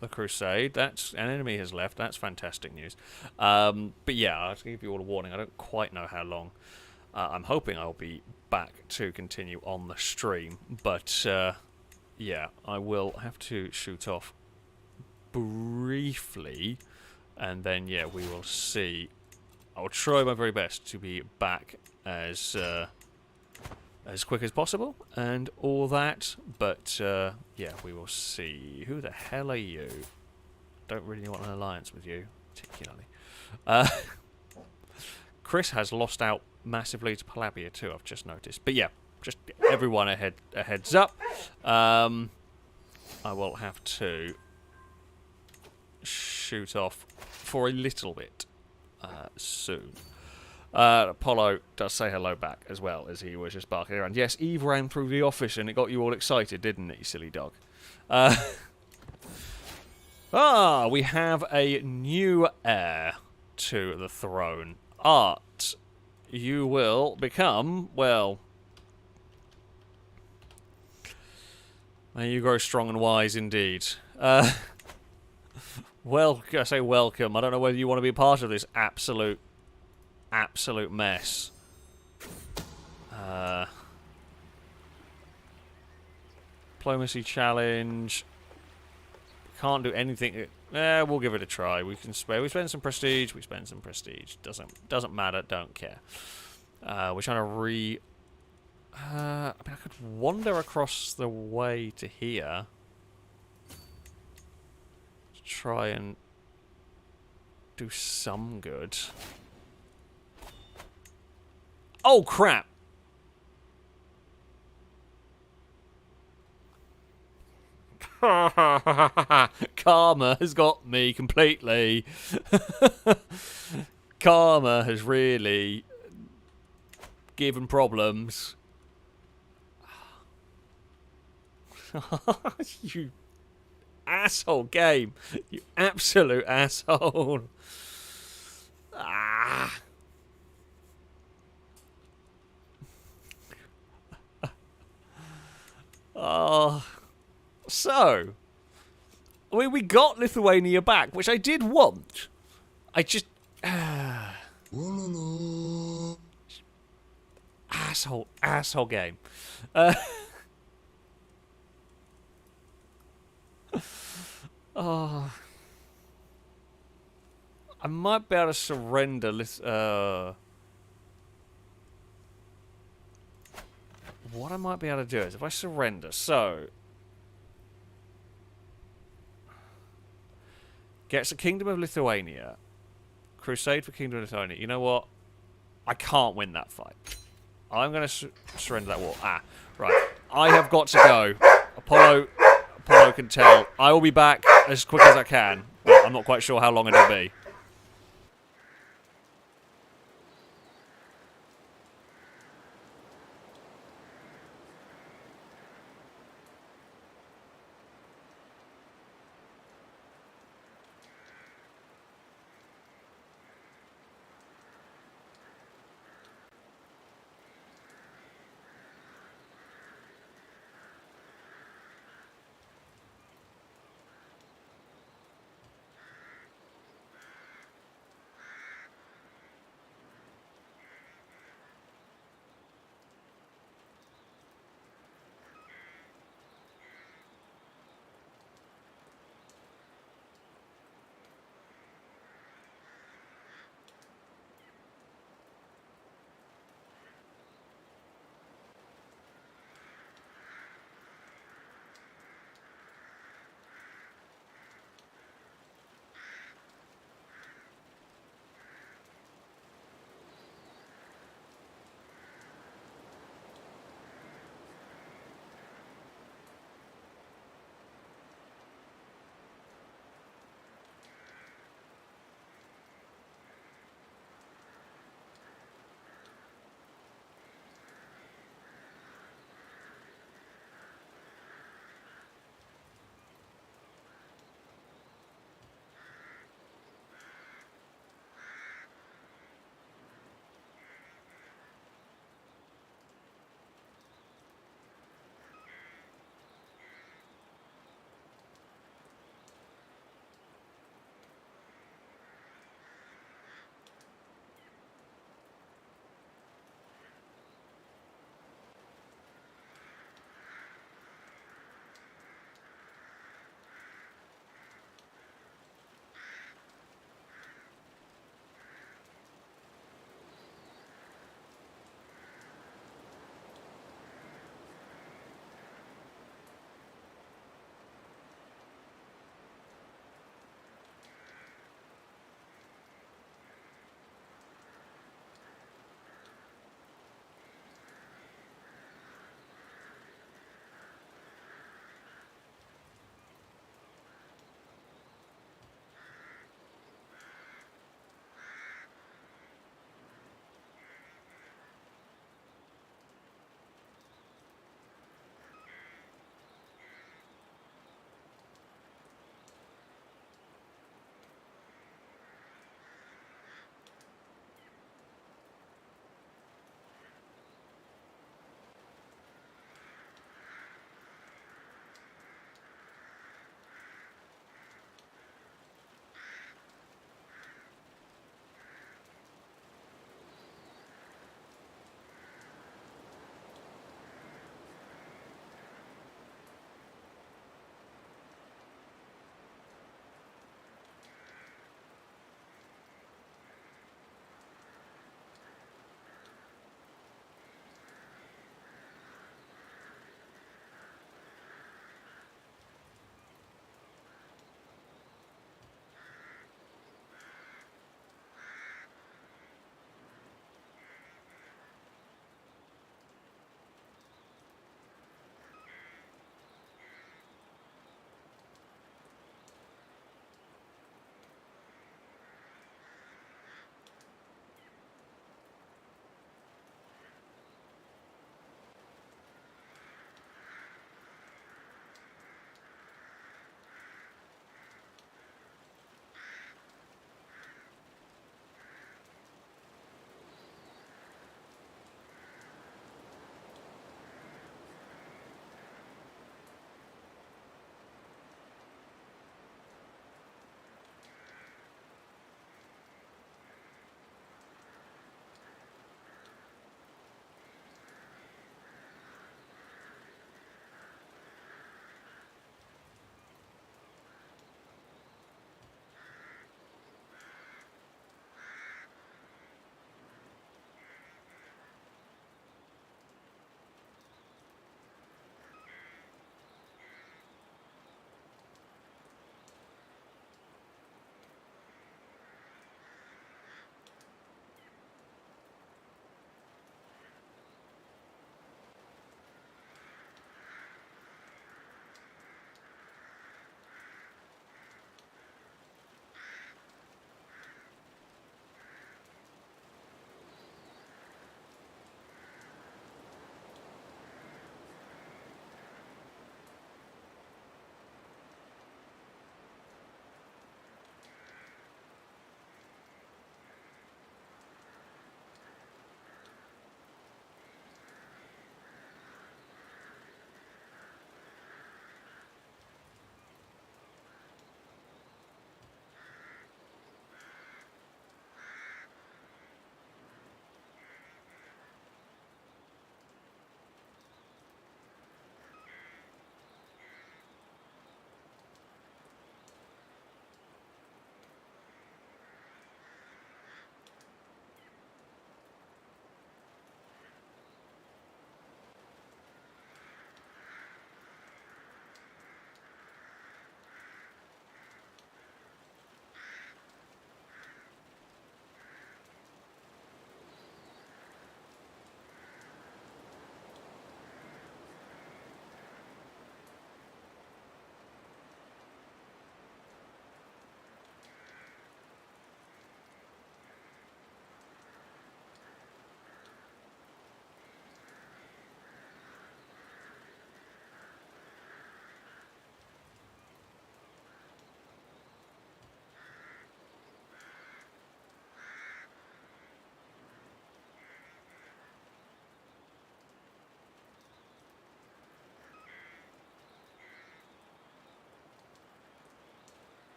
the Crusade. That's an enemy has left. That's fantastic news. But yeah, I'll give you all a warning. I don't quite know how long. I'm hoping I'll be back to continue on the stream, but yeah, I will have to shoot off briefly, and then yeah, we will see. I'll try my very best to be back as quick as possible and all that, but yeah, we will see. Who the hell are you? Don't really want an alliance with you, particularly. Chris has lost out massively to Palabia too, I've just noticed. But yeah, just everyone a heads up. I will have to shoot off for a little bit soon. Apollo does say hello back as well as he was just barking around. Yes, Eve ran through the office and it got you all excited, didn't it, you silly dog? We have a new heir to the throne. Art. You will become, well... May you grow strong and wise indeed. Well, I say welcome. I don't know whether you want to be part of this absolute mess. Diplomacy challenge. Can't do anything. We'll give it a try. We can spare. We spend some prestige. We spend some prestige. Doesn't matter. Don't care. We're trying to I mean, I could wander across the way to here. Try and do some good. Oh crap! Karma has got me completely. Karma has really given problems. You asshole game. You absolute asshole. Ah. Oh. So, I mean, we got Lithuania back, which I did want. I just... asshole game. Oh, I might be able to surrender. What I might be able to do is if I surrender, so gets the Kingdom of Lithuania, Crusade for Kingdom of Lithuania. You know what? I can't win that fight. I'm going to surrender that war. Right. I have got to go. Apollo can tell. I will be back as quick as I can, but I'm not quite sure how long it'll be.